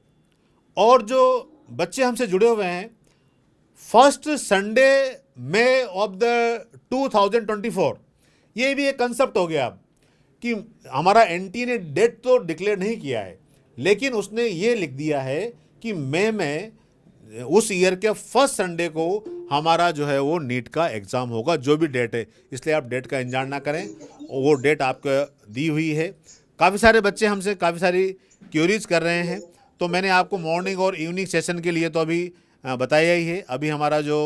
और जो बच्चे हमसे जुड़े हुए हैं, first Sunday May of the 2024, ये भी एक कंसेप्ट हो गया अब कि हमारा NT ने डेट तो डिक्लेयर नहीं किया है, लेकिन उसने ये लिख दिया है कि मई में उस ईयर के फर्स्ट संडे को हमारा जो है वो नीट का एग्ज़ाम होगा, जो भी डेट है। इसलिए आप डेट का इंतजार ना करें, वो डेट आपको दी हुई है। काफ़ी सारे बच्चे हमसे काफ़ी सारी क्यूरीज कर रहे हैं, तो मैंने आपको मॉर्निंग और इवनिंग सेशन के लिए तो अभी बताया ही है। अभी हमारा जो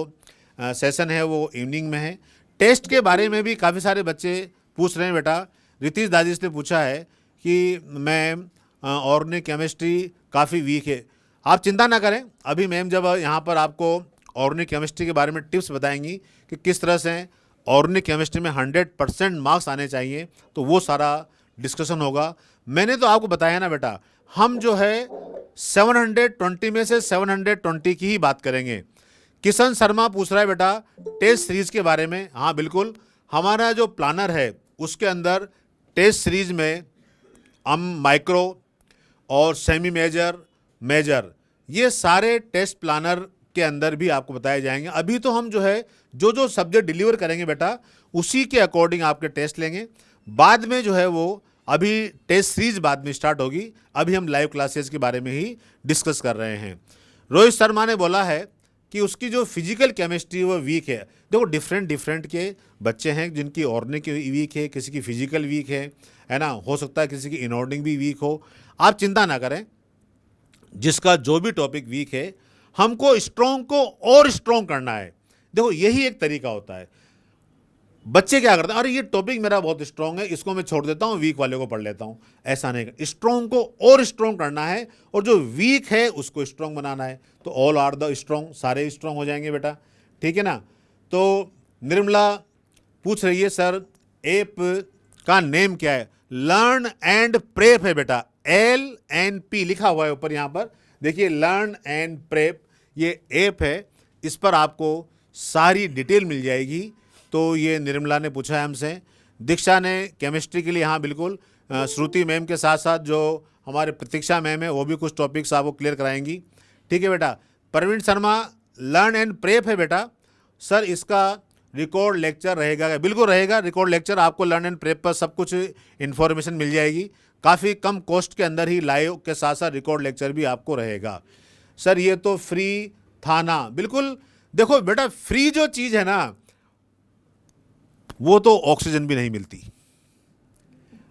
सेशन है वो इवनिंग में है। टेस्ट के बारे में भी काफ़ी सारे बच्चे पूछ रहे हैं बेटा। रितीश दाजिश ने पूछा है कि मैम ऑर्गेनिक केमिस्ट्री काफ़ी वीक है। आप चिंता ना करें, अभी मैम जब यहाँ पर आपको ऑर्गेनिक केमिस्ट्री के बारे में टिप्स बताएंगी कि किस तरह से ऑर्गेनिक केमिस्ट्री में 100% मार्क्स आने चाहिए, तो वो सारा डिस्कशन होगा। मैंने तो आपको बताया ना बेटा, हम जो है 720 में से 720 की ही बात करेंगे। किशन शर्मा पूछ रहा है बेटा टेस्ट सीरीज के बारे में। हाँ बिल्कुल, हमारा जो प्लानर है उसके अंदर टेस्ट सीरीज में हम माइक्रो और सेमी मेजर, मेजर, ये सारे टेस्ट प्लानर के अंदर भी आपको बताए जाएंगे। अभी तो हम जो है जो सब्जेक्ट डिलीवर करेंगे बेटा उसी के अकॉर्डिंग आपके टेस्ट लेंगे। बाद में जो है वो अभी टेस्ट सीरीज बाद में स्टार्ट होगी, अभी हम लाइव क्लासेस के बारे में ही डिस्कस कर रहे हैं। रोहित शर्मा ने बोला है कि उसकी जो फिजिकल केमिस्ट्री वो वीक है। देखो डिफरेंट के बच्चे हैं जिनकी ऑर्गेनिक वीक है, किसी की फिजिकल वीक है ना, हो सकता है किसी की इनऑर्गेनिक भी वीक हो। आप चिंता ना करें, जिसका जो भी टॉपिक वीक है हमको स्ट्रॉन्ग को और स्ट्रॉन्ग करना है। देखो यही एक तरीका होता है। बच्चे क्या करते हैं, अरे ये टॉपिक मेरा बहुत स्ट्रॉन्ग है, इसको मैं छोड़ देता हूँ, वीक वाले को पढ़ लेता हूँ। ऐसा नहीं, स्ट्रॉन्ग को और स्ट्रॉन्ग करना है और जो वीक है उसको स्ट्रॉन्ग बनाना है। तो ऑल आर द स्ट्रॉन्ग, सारे स्ट्रॉन्ग हो जाएंगे बेटा, ठीक है ना। तो निर्मला पूछ रही है सर ऐप का नेम क्या है। लर्न एंड प्रेप है बेटा, LNP लिखा हुआ है ऊपर यहाँ पर, देखिए लर्न एंड प्रेप ये ऐप है। इस पर आपको सारी डिटेल मिल जाएगी। तो ये निर्मला ने पूछा है हमसे, दीक्षा ने केमिस्ट्री के लिए, हाँ बिल्कुल, श्रुति मैम के साथ साथ जो हमारे प्रतीक्षा मैम है वो भी कुछ टॉपिक्स आपको क्लियर कराएंगी। ठीक है बेटा। Praveen Sharma learn and prep है बेटा, सर इसका रिकॉर्ड लेक्चर रहेगा? बिल्कुल रहेगा, रिकॉर्ड लेक्चर आपको लर्न एंड प्रेप पर सब कुछ इन्फॉर्मेशन मिल जाएगी। काफ़ी कम कॉस्ट के अंदर ही लाइव के साथ साथ रिकॉर्ड लेक्चर भी आपको रहेगा। सर ये तो फ्री था ना? बिल्कुल, देखो बेटा फ्री जो चीज़ है ना वो तो ऑक्सीजन भी नहीं मिलती,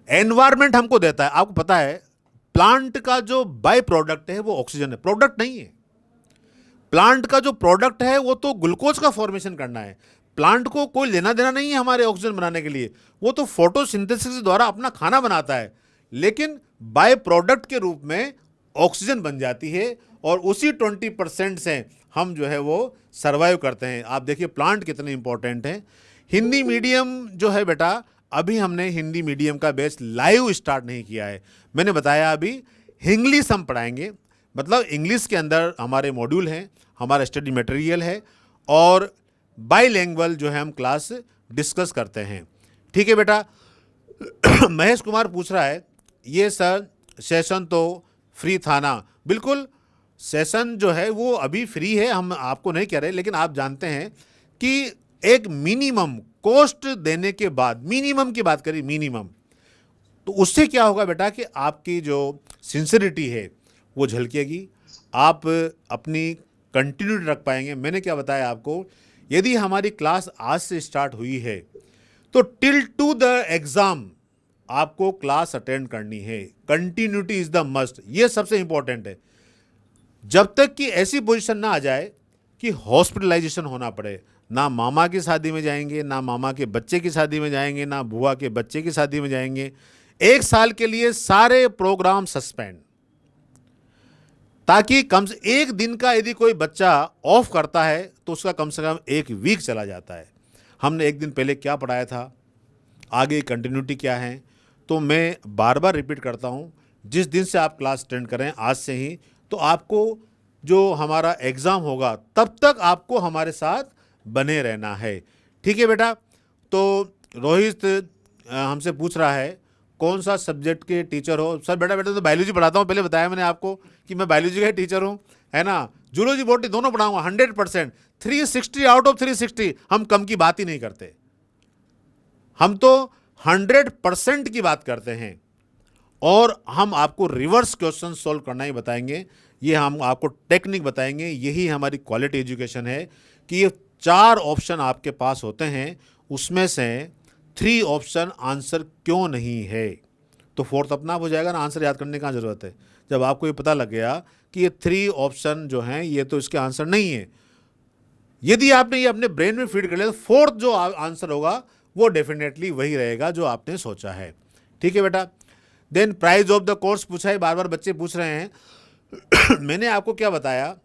एनवायरमेंट हमको देता है। आपको पता है प्लांट का जो बाय प्रोडक्ट है वो ऑक्सीजन है, प्रोडक्ट नहीं है। प्लांट का जो प्रोडक्ट है वो तो ग्लूकोज का फॉर्मेशन करना है, प्लांट को कोई लेना देना नहीं है हमारे ऑक्सीजन बनाने के लिए, वो तो फोटोसिंथेसिस द्वारा अपना खाना बनाता है, लेकिन बाय प्रोडक्ट के रूप में ऑक्सीजन बन जाती है और उसी 20% से हम जो है वो सर्वाइव करते हैं। आप देखिए प्लांट कितने इंपॉर्टेंट हैं। हिंदी मीडियम जो है बेटा, अभी हमने हिंदी मीडियम का बैच लाइव स्टार्ट नहीं किया है। मैंने बताया अभी इंग्लिश हम पढ़ाएंगे, मतलब इंग्लिश के अंदर हमारे मॉड्यूल हैं, हमारा स्टडी मटेरियल है और बाईलैंग्वेज जो है हम क्लास डिस्कस करते हैं। ठीक है बेटा। महेश कुमार पूछ रहा है, ये सर सेशन तो फ्री था ना? बिल्कुल, सेशन जो है वो अभी फ्री है, हम आपको नहीं कह रहे, लेकिन आप जानते हैं कि एक मिनिमम कॉस्ट देने के बाद, मिनिमम की बात करें, मिनिमम, तो उससे क्या होगा बेटा कि आपकी जो सिंसियरिटी है वो झलकेगी, आप अपनी कंटिन्यूटी रख पाएंगे। मैंने क्या बताया आपको, यदि हमारी क्लास आज से स्टार्ट हुई है तो टिल टू द एग्ज़ाम आपको क्लास अटेंड करनी है। कंटिन्यूटी इज़ द मस्ट, ये सबसे इंपॉर्टेंट है। जब तक कि ऐसी पोजीशन ना आ जाए कि हॉस्पिटलाइजेशन होना पड़े, ना मामा की शादी में जाएंगे, ना मामा के बच्चे की शादी में जाएंगे, ना बुआ के बच्चे की शादी में जाएंगे, 1 साल के लिए सारे प्रोग्राम सस्पेंड, ताकि कम से 1 दिन का यदि कोई बच्चा ऑफ करता है तो उसका कम से कम 1 वीक चला जाता है। हमने 1 दिन पहले क्या पढ़ाया था, आगे कंटिन्यूटी क्या है, तो मैं बार बार रिपीट करता हूँ, जिस दिन से आप क्लास अटेंड करें आज से ही, तो आपको जो हमारा एग्ज़ाम होगा तब तक आपको हमारे साथ बने रहना है। ठीक है बेटा। तो रोहित हमसे पूछ रहा है कौन सा सब्जेक्ट के टीचर हो? सर बेटा तो बायोलॉजी पढ़ाता हूँ, पहले बताया मैंने आपको कि मैं बायोलॉजी का टीचर हूँ, है ना। जूलॉजी बॉटनी दोनों पढ़ाऊँगा 100%, 360 आउट ऑफ 360। हम कम की बात ही नहीं करते, हम तो 100% की बात करते हैं और हम आपको रिवर्स क्वेश्चन सॉल्व करना ही बताएंगे। ये हम आपको टेक्निक बताएंगे, यही हमारी क्वालिटी एजुकेशन है कि ये 4 ऑप्शन आपके पास होते हैं, उसमें से 3 ऑप्शन आंसर क्यों नहीं है, तो 4th अपना आप हो जाएगा ना, आंसर याद करने की ज़रूरत है। जब आपको ये पता लग गया कि ये 3 ऑप्शन जो हैं ये तो इसके आंसर नहीं है, यदि आपने ये अपने ब्रेन में फीड कर लिया तो 4th जो आंसर होगा वो डेफिनेटली वही रहेगा जो आपने सोचा है। ठीक है बेटा। Then price of the course पूछा है, बार बार बच्चे पूछ रहे हैं। मैंने आपको क्या बताया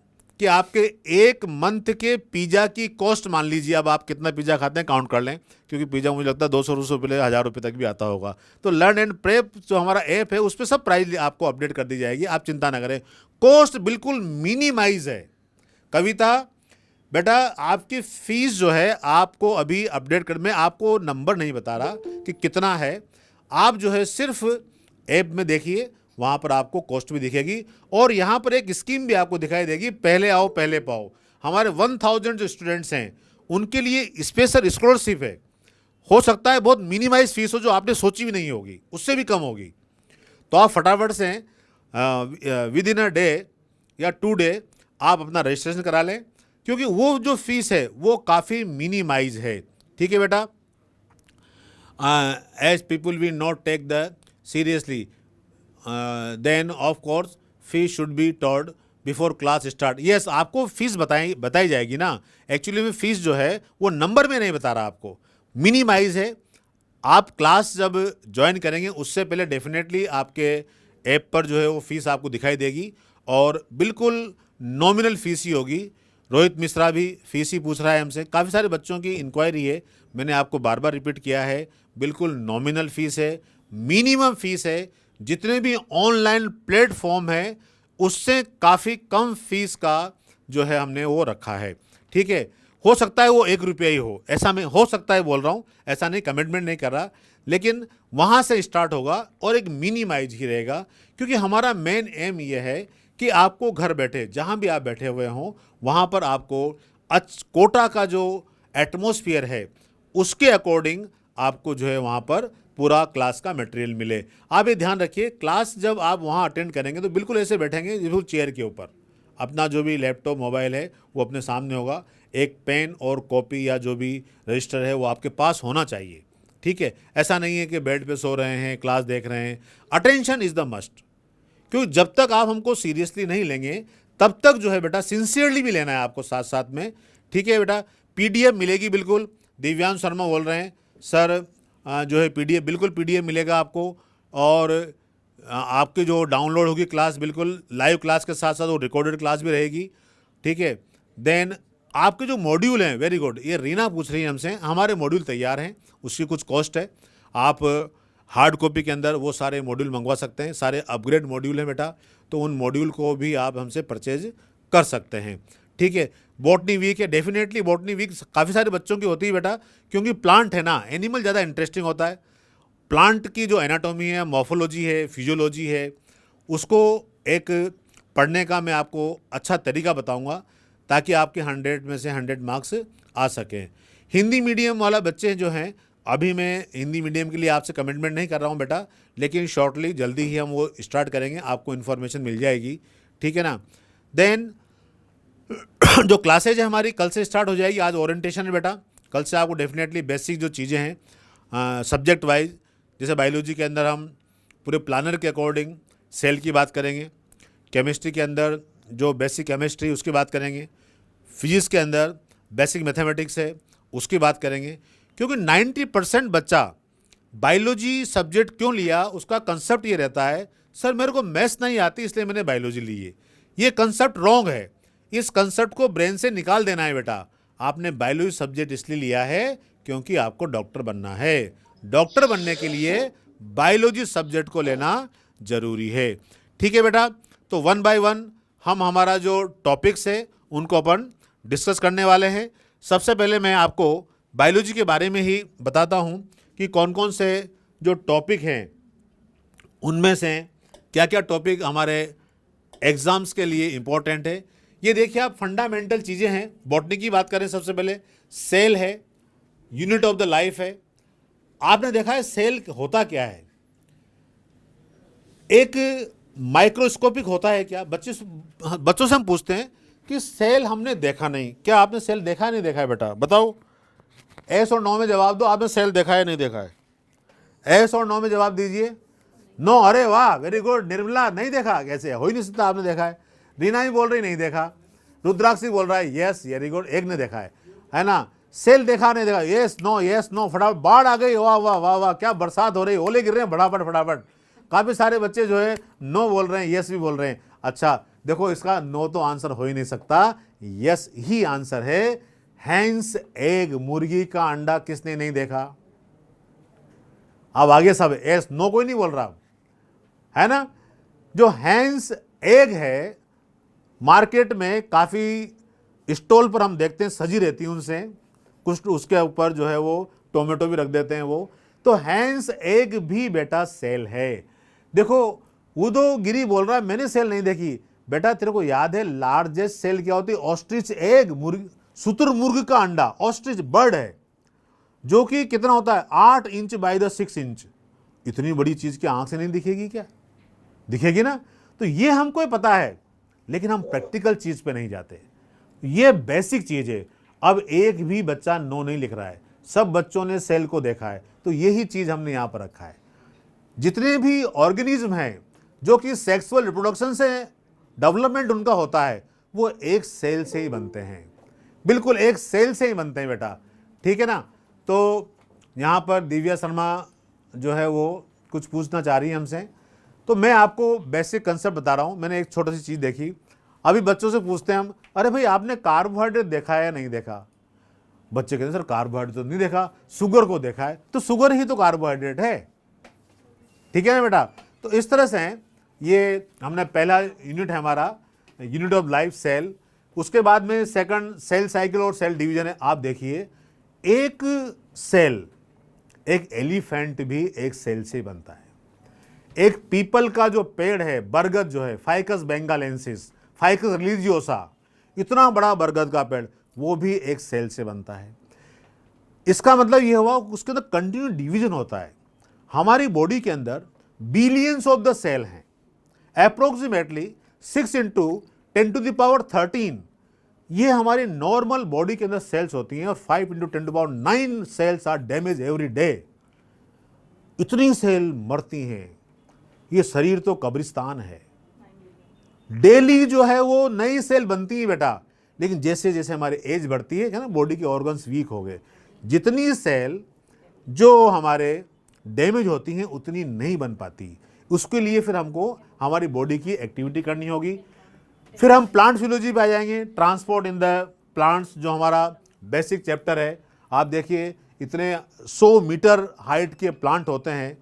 कि आपके 1 मंथ के पिज़्ज़ा की कॉस्ट मान लीजिए, अब आप कितना पिज़्ज़ा खाते हैं काउंट कर लें, क्योंकि पिज़्ज़ा मुझे लगता है 200 रुपये 1000 रुपये तक भी आता होगा। तो लर्न एंड प्रेप जो हमारा ऐप है उस पर सब प्राइस आपको अपडेट कर दी जाएगी, आप चिंता ना करें, कॉस्ट बिल्कुल मिनिमाइज है। कविता बेटा आपकी फ़ीस जो है आपको अभी अपडेट कर, मैं आपको नंबर नहीं बता रहा कि कितना है, आप जो है सिर्फ ऐप में देखिए, वहाँ पर आपको कॉस्ट भी दिखेगी और यहाँ पर एक स्कीम भी आपको दिखाई देगी, पहले आओ पहले पाओ। हमारे 1000 जो स्टूडेंट्स हैं उनके लिए स्पेशल स्कॉलरशिप है, हो सकता है बहुत मिनिमाइज फीस हो जो आपने सोची भी नहीं होगी, उससे भी कम होगी। तो आप फटाफट से विद इन अ डे या 2 डे आप अपना रजिस्ट्रेशन करा लें, क्योंकि वो जो फीस है वो काफ़ी मिनिमाइज है। ठीक है बेटा। As people will not take the seriously then of course fees should be told before class start. Yes, आपको फीस बताई जाएगी ना। एक्चुअली में फीस जो है वो नंबर में नहीं बता रहा, आपको मिनिमाइज है। आप क्लास जब ज्वाइन करेंगे उससे पहले डेफिनेटली आपके ऐप पर जो है वो फीस आपको दिखाई देगी और बिल्कुल नॉमिनल फीस ही होगी। रोहित मिश्रा भी फीस ही पूछ रहा है हमसे, काफ़ी सारे बच्चों की इंक्वायरी है, मैंने आपको बार बार रिपीट किया है, बिल्कुल नॉमिनल फीस है, मिनिमम फीस है। जितने भी ऑनलाइन प्लेटफॉर्म है उससे काफ़ी कम फीस का जो है हमने वो रखा है। ठीक है। हो सकता है वो 1 रुपया ही हो, ऐसा मैं हो सकता है बोल रहा हूँ, ऐसा नहीं, कमिटमेंट नहीं कर रहा, लेकिन वहाँ से स्टार्ट होगा और एक मिनिमाइज ही रहेगा, क्योंकि हमारा मेन एम ये है कि आपको घर बैठे जहाँ भी आप बैठे हुए हों वहाँ पर आपको कोटा का जो एटमॉस्फेयर है उसके अकॉर्डिंग आपको जो है वहाँ पर पूरा क्लास का मटेरियल मिले। आप ये ध्यान रखिए, क्लास जब आप वहाँ अटेंड करेंगे तो बिल्कुल ऐसे बैठेंगे बिल्कुल चेयर के ऊपर, अपना जो भी लैपटॉप मोबाइल है वो अपने सामने होगा, एक पेन और कॉपी या जो भी रजिस्टर है वो आपके पास होना चाहिए, ठीक है। ऐसा नहीं है कि बेड पे सो रहे हैं, क्लास देख रहे हैं। अटेंशन इज़ द मस्ट, क्योंकि जब तक आप हमको सीरियसली नहीं लेंगे तब तक जो है बेटा सिंसियरली भी लेना है आपको साथ साथ में, ठीक है बेटा। पीडीएफ मिलेगी बिल्कुल, दिव्यांश शर्मा बोल रहे हैं सर जो है पीडीएफ, बिल्कुल पीडीएफ मिलेगा आपको, और आपकी जो डाउनलोड होगी क्लास बिल्कुल लाइव क्लास के साथ साथ वो रिकॉर्डेड क्लास भी रहेगी, ठीक है। देन आपके जो मॉड्यूल हैं, वेरी गुड, ये रीना पूछ रही है हमसे, हमारे मॉड्यूल तैयार हैं, उसकी कुछ कॉस्ट है, आप हार्ड कॉपी के अंदर वो सारे मॉड्यूल मंगवा सकते हैं, सारे अपग्रेड मॉड्यूल हैं बेटा, तो उन मॉड्यूल को भी आप हमसे परचेज कर सकते हैं, ठीक है। बॉटनी वीक है, डेफिनेटली बॉटनी वीक काफ़ी सारे बच्चों की होती है बेटा, क्योंकि प्लांट है ना, एनिमल ज़्यादा इंटरेस्टिंग होता है। प्लांट की जो एनाटॉमी है, मॉर्फोलॉजी है, फिजियोलॉजी है, उसको एक पढ़ने का मैं आपको अच्छा तरीका बताऊंगा ताकि आपके 100 में से 100 मार्क्स आ सकें। हिंदी मीडियम वाला बच्चे जो हैं, अभी मैं हिंदी मीडियम के लिए आपसे कमिटमेंट नहीं कर रहा हूं बेटा, लेकिन शॉर्टली जल्दी ही हम वो स्टार्ट करेंगे, आपको इन्फॉर्मेशन मिल जाएगी, ठीक है ना। देन जो क्लासेज है हमारी कल से स्टार्ट हो जाएगी, आज ओरिएंटेशन है बेटा, कल से आपको डेफिनेटली बेसिक जो चीज़ें हैं सब्जेक्ट वाइज, जैसे बायोलॉजी के अंदर हम पूरे प्लानर के अकॉर्डिंग सेल की बात करेंगे, केमिस्ट्री के अंदर जो बेसिक केमिस्ट्री उसकी बात करेंगे, फिजिक्स के अंदर बेसिक मैथमेटिक्स है उसकी बात करेंगे, क्योंकि 90% बच्चा बायोलॉजी सब्जेक्ट क्यों लिया, उसका कंसेप्ट ये रहता है सर मेरे को मैथ्स नहीं आती इसलिए मैंने बायोलॉजी ली है। ये कंसेप्ट रॉन्ग है, इस कंसेप्ट को ब्रेन से निकाल देना है बेटा। आपने बायोलॉजी सब्जेक्ट इसलिए लिया है क्योंकि आपको डॉक्टर बनना है, डॉक्टर बनने के लिए बायोलॉजी सब्जेक्ट को लेना जरूरी है, ठीक है बेटा। तो 1 बाय 1 हम हमारा जो टॉपिक्स है उनको अपन डिस्कस करने वाले हैं। सबसे पहले मैं आपको बायोलॉजी के बारे में ही बताता हूं कि कौन कौन से जो टॉपिक हैं उनमें से क्या क्या टॉपिक हमारे एग्ज़ाम्स के लिए इम्पोर्टेंट है। ये देखिए आप, फंडामेंटल चीज़ें हैं। बॉटनी की बात करें, सबसे पहले सेल है, यूनिट ऑफ द लाइफ है। आपने देखा है सेल होता क्या है, एक माइक्रोस्कोपिक होता है क्या। बच्चों से हम पूछते हैं कि सेल हमने देखा नहीं, क्या आपने सेल देखा है नहीं देखा है बेटा, बताओ। एस और नो में जवाब दो, आपने सेल देखा है नहीं देखा है। एस और नो में जवाब दीजिए। नो, अरे वाह, वेरी गुड। निर्मला, नहीं देखा, कैसे हो ही नहीं सकता, आपने देखा है। रीना भी बोल रही नहीं देखा, रुद्राक्षी बोल रहा है यस, वेरी गुड, एक ने देखा है ना। सेल देखा नहीं देखा, यस नो, फटाफट बाढ़ आ गई, वाह वाह वाह वाह, क्या बरसात हो रही, ओले गिर रहे हैं फटाफट फटाफट। काफ़ी सारे बच्चे जो है नो बोल रहे हैं, यस भी बोल रहे हैं। अच्छा देखो, इसका नो तो आंसर हो ही नहीं सकता, यस ही आंसर है। हैंस एग, मुर्गी का अंडा किसने नहीं देखा। अब आगे सब यस नो कोई नहीं बोल रहा है ना। जो हैंस एग है, मार्केट में काफ़ी स्टॉल पर हम देखते हैं सजी रहती है उनसे, कुछ उसके ऊपर जो है वो टोमेटो भी रख देते हैं वो। तो हैंस एग भी बेटा सेल है। देखो उदोगिरी बोल रहा है मैंने सेल नहीं देखी। बेटा तेरे को याद है लार्जेस्ट सेल क्या होती है, ऑस्ट्रिच एग, शुतुरमुर्ग का अंडा। ऑस्ट्रिच बर्ड है जो कि कितना होता है 8 इंच बाय द 6 इंच। इतनी बड़ी चीज की आंख से नहीं दिखेगी क्या, दिखेगी ना। तो ये हमको पता है, लेकिन हम प्रैक्टिकल चीज पे नहीं जाते। ये बेसिक चीज है। अब एक भी बच्चा नो नहीं लिख रहा है, सब बच्चों ने सेल को देखा है। तो यही चीज हमने यहां पर रखा है। जितने भी ऑर्गेनिज्म हैं जो कि सेक्सुअल रिप्रोडक्शन से डेवलपमेंट उनका होता है, वो एक सेल से ही बनते हैं, बिल्कुल एक सेल से ही बनते हैं बेटा, ठीक है ना। तो यहाँ पर दिव्या शर्मा जो है वो कुछ पूछना चाह रही है हमसे, तो मैं आपको बेसिक कंसेप्ट बता रहा हूँ। मैंने एक छोटी सी चीज़ देखी, अभी बच्चों से पूछते हैं हम, अरे भाई आपने कार्बोहाइड्रेट देखा है या नहीं देखा। बच्चे कहते हैं सर कार्बोहाइड्रेट तो नहीं देखा, शुगर को देखा है। तो शुगर ही तो कार्बोहाइड्रेट है, ठीक है ना बेटा। तो इस तरह से ये हमने पहला यूनिट है हमारा, यूनिट ऑफ लाइफ सेल। उसके बाद में सेकंड सेल साइकिल और सेल डिवीजन है। आप देखिए, एक सेल, एक एलिफेंट भी एक सेल से बनता है। एक पीपल का जो पेड़ है, बरगद जो है, फाइकस बेंगालेंसिस, फाइकस रिलीजियोसा, इतना बड़ा बरगद का पेड़, वो भी एक सेल से बनता है। इसका मतलब ये हुआ उसके अंदर कंटिन्यू डिवीजन होता है। हमारी बॉडी के अंदर बिलियंस ऑफ द सेल हैं, अप्रोक्सीमेटली 6 × 10⁻13 ये हमारी नॉर्मल बॉडी के अंदर सेल्स होती हैं, और 5 × 10⁻9 cells are damaged every day. इतनी सेल मरती हैं, ये शरीर तो कब्रिस्तान है। डेली जो है वो नई सेल बनती है बेटा, लेकिन जैसे जैसे हमारी एज बढ़ती है ना, बॉडी के ऑर्गन्स वीक हो गए, जितनी सेल जो हमारे डैमेज होती हैं उतनी नहीं बन पाती। उसके लिए फिर हमको हमारी बॉडी की एक्टिविटी करनी होगी। फिर हम प्लांट फिजियोलॉजी पे आ जाएंगे, ट्रांसपोर्ट इन द प्लांट्स, जो हमारा बेसिक चैप्टर है। आप देखिए, इतने 100 मीटर हाइट के प्लांट होते हैं,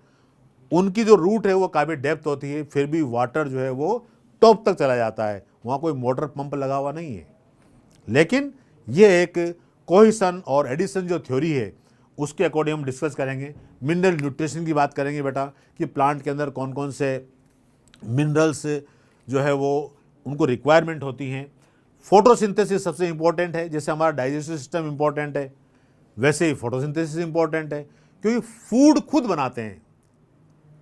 उनकी जो रूट है वो काफ़ी डेप्थ होती है, फिर भी वाटर जो है वो टॉप तक चला जाता है। वहाँ कोई मोटर पंप लगा हुआ नहीं है। लेकिन ये एक कोहेशन और एडिशन जो थ्योरी है, उसके अकॉर्डिंग हम डिस्कस करेंगे। मिनरल न्यूट्रिशन की बात करेंगे बेटा, कि प्लांट के अंदर कौन कौन से मिनरल्स जो है वो उनको रिक्वायरमेंट होती हैं। फोटोसिंथेसिस सबसे इंपॉर्टेंट है, जैसे हमारा डाइजेस्टिव सिस्टम इंपॉर्टेंट है, वैसे ही फोटोसिंथेसिस इंपॉर्टेंट है, क्योंकि फूड खुद बनाते हैं,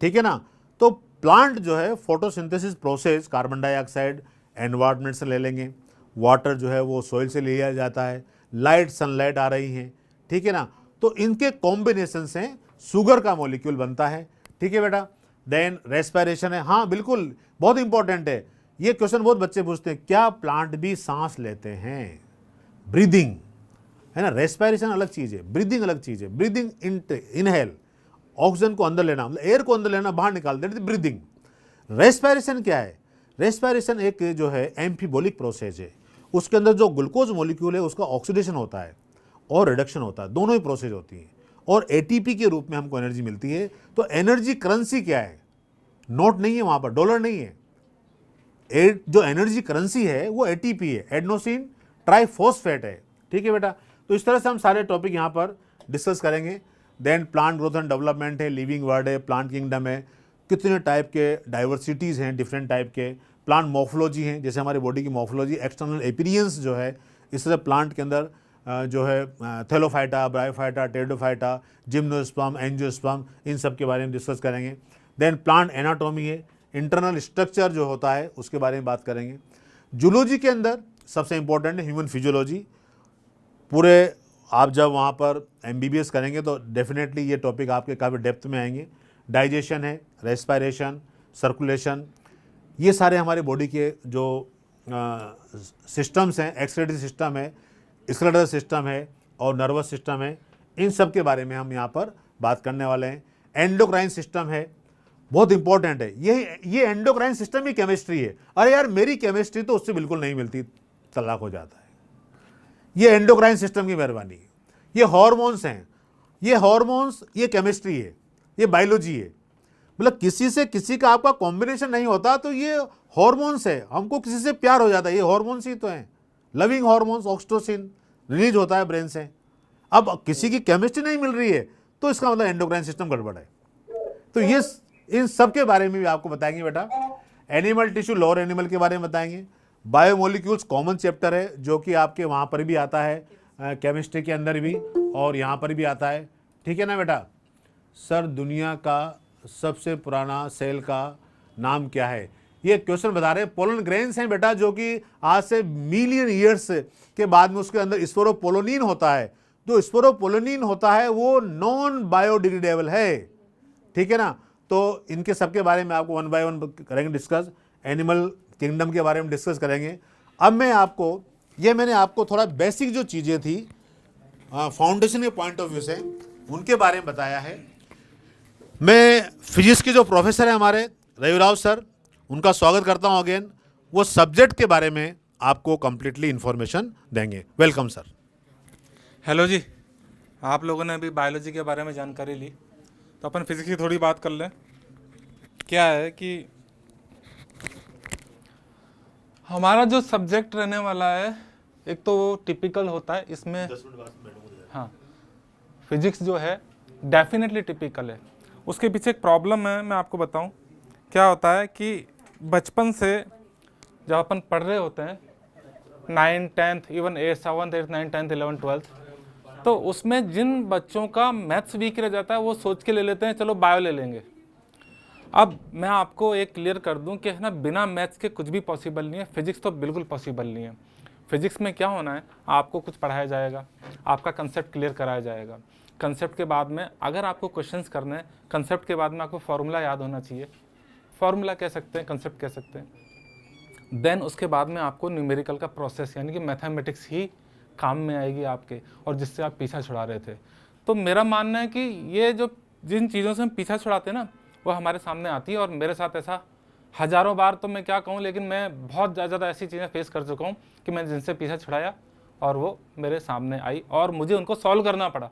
ठीक है ना। तो प्लांट जो है photosynthesis process, carbon dioxide environment से ले लेंगे, वाटर जो है वो सॉइल से लिया जाता है, लाइट सनलाइट आ रही हैं, ठीक है ना। तो इनके कॉम्बिनेशन से शुगर का मॉलिक्यूल बनता है, ठीक है बेटा। देन रेस्पिरेशन है, हाँ बिल्कुल बहुत इंपॉर्टेंट है। ये क्वेश्चन बहुत बच्चे पूछते हैं, क्या प्लांट भी सांस लेते हैं? ब्रीदिंग है ना, रेस्पिरेशन अलग चीज़ है, ब्रीदिंग अलग चीज़ है। ब्रीदिंग इनहेल, ऑक्सीजन को अंदर लेना, मतलब एयर को अंदर लेना, बाहर निकाल देना, ब्रीदिंग। रेस्पिरेशन क्या है? रेस्पिरेशन एक जो है एम्फीबोलिक प्रोसेस है। उसके अंदर जो ग्लूकोज मॉलिक्यूल है उसका ऑक्सीडेशन होता है और रिडक्शन होता है, दोनों ही प्रोसेस होती हैं, और एटीपी के रूप में हमको एनर्जी मिलती है। तो एनर्जी करेंसी क्या है? नोट नहीं है वहाँ पर, डॉलर नहीं है। जो एनर्जी करेंसी है वो एटीपी है, एडेनोसिन ट्राइफॉस्फेट है, ठीक है बेटा। तो इस तरह से हम सारे टॉपिक यहाँ पर डिस्कस करेंगे। Then plant growth and development है, लिविंग वर्ड है, प्लांट किंगडम है, कितने टाइप के डाइवर्सिटीज़ हैं, डिफरेंट टाइप के प्लांट मॉर्फोलॉजी हैं, जैसे हमारी बॉडी की मॉर्फोलॉजी, एक्सटर्नल एपीरियंस जो है, इस तरह प्लांट के अंदर जो है thallophyta, bryophyta, pteridophyta, gymnosperm, angiosperm, इन सब के बारे में डिस्कस करेंगे। देन प्लांट एनाटॉमी है, इंटरनल स्ट्रक्चर जो होता है उसके बारे में बात करेंगे। जूलॉजी के अंदर सबसे इंपॉर्टेंट है ह्यूमन फिजियोलॉजी। पूरे आप जब वहाँ पर MBBS करेंगे तो डेफिनेटली ये टॉपिक आपके काफ़ी डेप्थ में आएंगे। डाइजेशन है, रेस्पिरेशन, सर्कुलेशन, ये सारे हमारे बॉडी के जो सिस्टम्स हैं, एक्सक्रीटरी सिस्टम है, स्केलेटल सिस्टम है और नर्वस सिस्टम है, इन सब के बारे में हम यहाँ पर बात करने वाले हैं। एंडोक्राइन सिस्टम है, बहुत इंपॉर्टेंट है। ये एंडोक्राइन सिस्टम ही केमिस्ट्री है। अरे यार मेरी केमिस्ट्री तो उससे बिल्कुल नहीं मिलती, तलाक हो जाता है। ये एंडोक्राइन सिस्टम की मेहरबानी है। ये हॉर्मोन्स हैं, ये हॉर्मोन्स, ये केमिस्ट्री है, ये बायोलॉजी है। मतलब किसी से किसी का आपका कॉम्बिनेशन नहीं होता तो ये हॉर्मोन्स है, हमको किसी से प्यार हो जाता है, ये हॉर्मोन्स ही तो हैं। लविंग हॉर्मोन्स, ऑक्सीटोसिन रिलीज होता है ब्रेन से। अब किसी की केमिस्ट्री नहीं मिल रही है तो इसका मतलब एंडोक्राइन सिस्टम गड़बड़ है। तो ये इन सब के बारे में भी आपको बताएंगे बेटा। एनिमल टिश्यू, लोअर एनिमल के बारे में बताएंगे। बायोमोलिक्यूल्स कॉमन चैप्टर है, जो कि आपके वहाँ पर भी आता है, केमिस्ट्री के अंदर भी और यहाँ पर भी आता है, ठीक है ना बेटा। सर दुनिया का सबसे पुराना सेल का नाम क्या है? ये क्वेश्चन बता रहे हैं। पोलन ग्रेन्स हैं बेटा, जो कि आज से मिलियन ईयर्स के बाद में उसके अंदर स्पोरोपोलोनिन होता है। जो स्पोरोपोलोनिन होता है वो नॉन बायोडिग्रेडेबल है, ठीक है ना। तो इनके सबके बारे में आपको 1 बाय 1 करेंगे डिस्कस। एनिमल किंगडम के बारे में डिस्कस करेंगे। अब मैंने आपको थोड़ा बेसिक जो चीज़ें थी फाउंडेशन के पॉइंट ऑफ व्यू से उनके बारे में बताया है। मैं फिजिक्स के जो प्रोफेसर हैं हमारे रविराव सर, उनका स्वागत करता हूं अगेन। वो सब्जेक्ट के बारे में आपको कंप्लीटली इन्फॉर्मेशन देंगे। Welcome sir. हेलो जी, आप लोगों ने अभी बायोलॉजी के बारे में जानकारी ली, तो अपन फिजिक्स की थोड़ी बात कर लें। क्या है कि हमारा जो सब्जेक्ट रहने वाला है, एक तो वो टिपिकल होता है, इसमें हाँ फिजिक्स जो है डेफिनेटली टिपिकल है। उसके पीछे एक प्रॉब्लम है, मैं आपको बताऊं क्या होता है कि बचपन से जब अपन पढ़ रहे होते हैं 9, 10th, even 7th, 8th, 9th, 10th, 11th, 12th, तो उसमें जिन बच्चों का मैथ्स वीक रह जाता है वो सोच के ले लेते हैं चलो बायो ले लेंगे। अब मैं आपको एक क्लियर कर दूं कि है ना, बिना मैथ्स के कुछ भी पॉसिबल नहीं है। फिजिक्स तो बिल्कुल पॉसिबल नहीं है। फिजिक्स में क्या होना है, आपको कुछ पढ़ाया जाएगा, आपका कंसेप्ट क्लियर कराया जाएगा। कंसेप्ट के बाद में अगर आपको क्वेश्चंस करने हैं, कंसेप्ट के बाद में आपको फार्मूला याद होना चाहिए, फार्मूला कह सकते हैं, कंसेप्ट कह सकते हैं। देन उसके बाद में आपको न्यूमेरिकल का प्रोसेस यानी कि मैथमेटिक्स ही काम में आएगी आपके, और जिससे आप पीछा छुड़ा रहे थे। तो मेरा मानना है कि ये जो जिन चीज़ों से हम पीछा छुड़ाते हैं ना, वो हमारे सामने आती है। और मेरे साथ ऐसा हज़ारों बार तो मैं क्या कहूँ, लेकिन मैं बहुत ज़्यादा ऐसी चीज़ें फेस कर चुका हूँ कि मैंने जिनसे पीछा छुड़ाया और वो मेरे सामने आई और मुझे उनको सॉल्व करना पड़ा।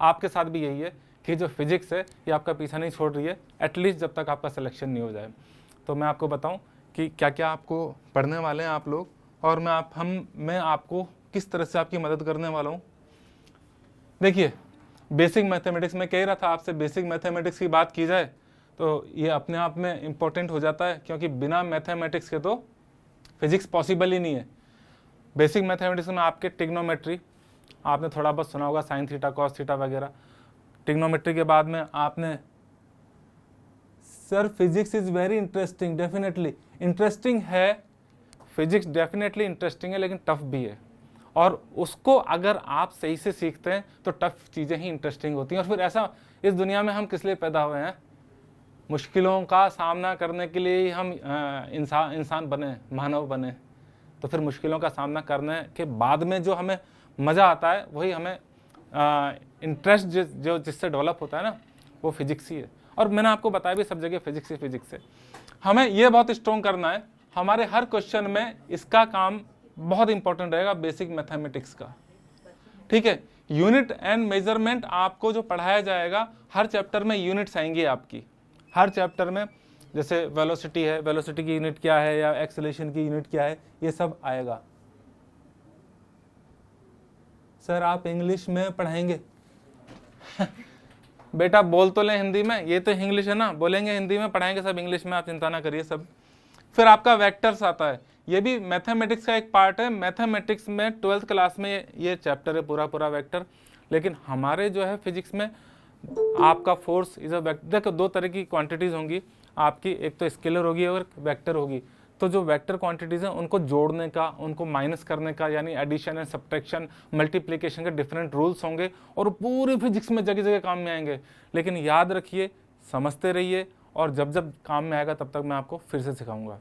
आपके साथ भी यही है कि जो फिजिक्स है ये आपका पीछा नहीं छोड़ रही है, एटलीस्ट जब तक आपका सिलेक्शन नहीं हो जाए। तो मैं आपको बताऊं कि क्या क्या आपको पढ़ने वाले हैं आप लोग, और मैं आपको किस तरह से आपकी मदद करने वाला हूं। देखिए, बेसिक मैथमेटिक्स में कह रहा था आपसे, बेसिक मैथमेटिक्स की बात की जाए तो ये अपने आप में इम्पोर्टेंट हो जाता है, क्योंकि बिना मैथमेटिक्स के तो फिजिक्स पॉसिबल ही नहीं है। बेसिक मैथमेटिक्स में आपके ट्रिग्नोमेट्री, आपने थोड़ा बहुत सुना होगा, साइन थीटा, कॉस थीटा वगैरह। ट्रिग्नोमेट्री के बाद में आपने, sir physics is very interesting, definitely interesting है, फिजिक्स डेफिनेटली इंटरेस्टिंग है, लेकिन टफ भी है। और उसको अगर आप सही से सीखते हैं तो टफ चीज़ें ही इंटरेस्टिंग होती हैं। और फिर ऐसा, इस दुनिया में हम किस लिए पैदा हुए हैं? मुश्किलों का सामना करने के लिए ही हम इंसान बने, मानव बने। तो फिर मुश्किलों का सामना करने के बाद में जो हमें मज़ा आता है, वही हमें इंटरेस्ट जो जिससे डेवलप होता है ना, वो फिजिक्स ही है। और मैंने आपको बताया भी, सब जगह फिजिक्स ही फिजिक्स है। हमें ये बहुत स्ट्रॉन्ग करना है, हमारे हर क्वेश्चन में इसका काम बहुत इंपॉर्टेंट रहेगा, बेसिक मैथमेटिक्स का। ठीक है, यूनिट एंड मेजरमेंट आपको जो पढ़ाया जाएगा, हर चैप्टर में यूनिट्स आएंगी आपकी, हर चैप्टर में। जैसे वेलोसिटी है, वेलोसिटी की यूनिट क्या है, या एक्सेलरेशन की यूनिट क्या है, ये सब आएगा। सर आप इंग्लिश में पढ़ाएंगे बेटा बोल तो लें हिंदी में, ये तो इंग्लिश है ना, बोलेंगे हिंदी में, पढ़ाएंगे सब इंग्लिश में, आप चिंता ना करिए सब। फिर आपका वेक्टर्स आता है, ये भी मैथमेटिक्स का एक पार्ट है। मैथमेटिक्स में 12th क्लास में ये चैप्टर है पूरा वेक्टर। लेकिन हमारे जो है फिजिक्स में आपका फोर्स इज अ वेक्टर। देखो, दो तरह की क्वांटिटीज़ होंगी आपकी, एक तो स्केलर होगी और वेक्टर होगी। तो जो वेक्टर क्वांटिटीज़ हैं उनको जोड़ने का, उनको माइनस करने का, यानी एडिशन एंड सब्ट्रैक्शन, मल्टीप्लिकेशन के डिफरेंट रूल्स होंगे, और पूरी फिजिक्स में जगह जगह काम में आएंगे। लेकिन याद रखिए, समझते रहिए, और जब जब काम में आएगा तब तक मैं आपको फिर से सिखाऊंगा,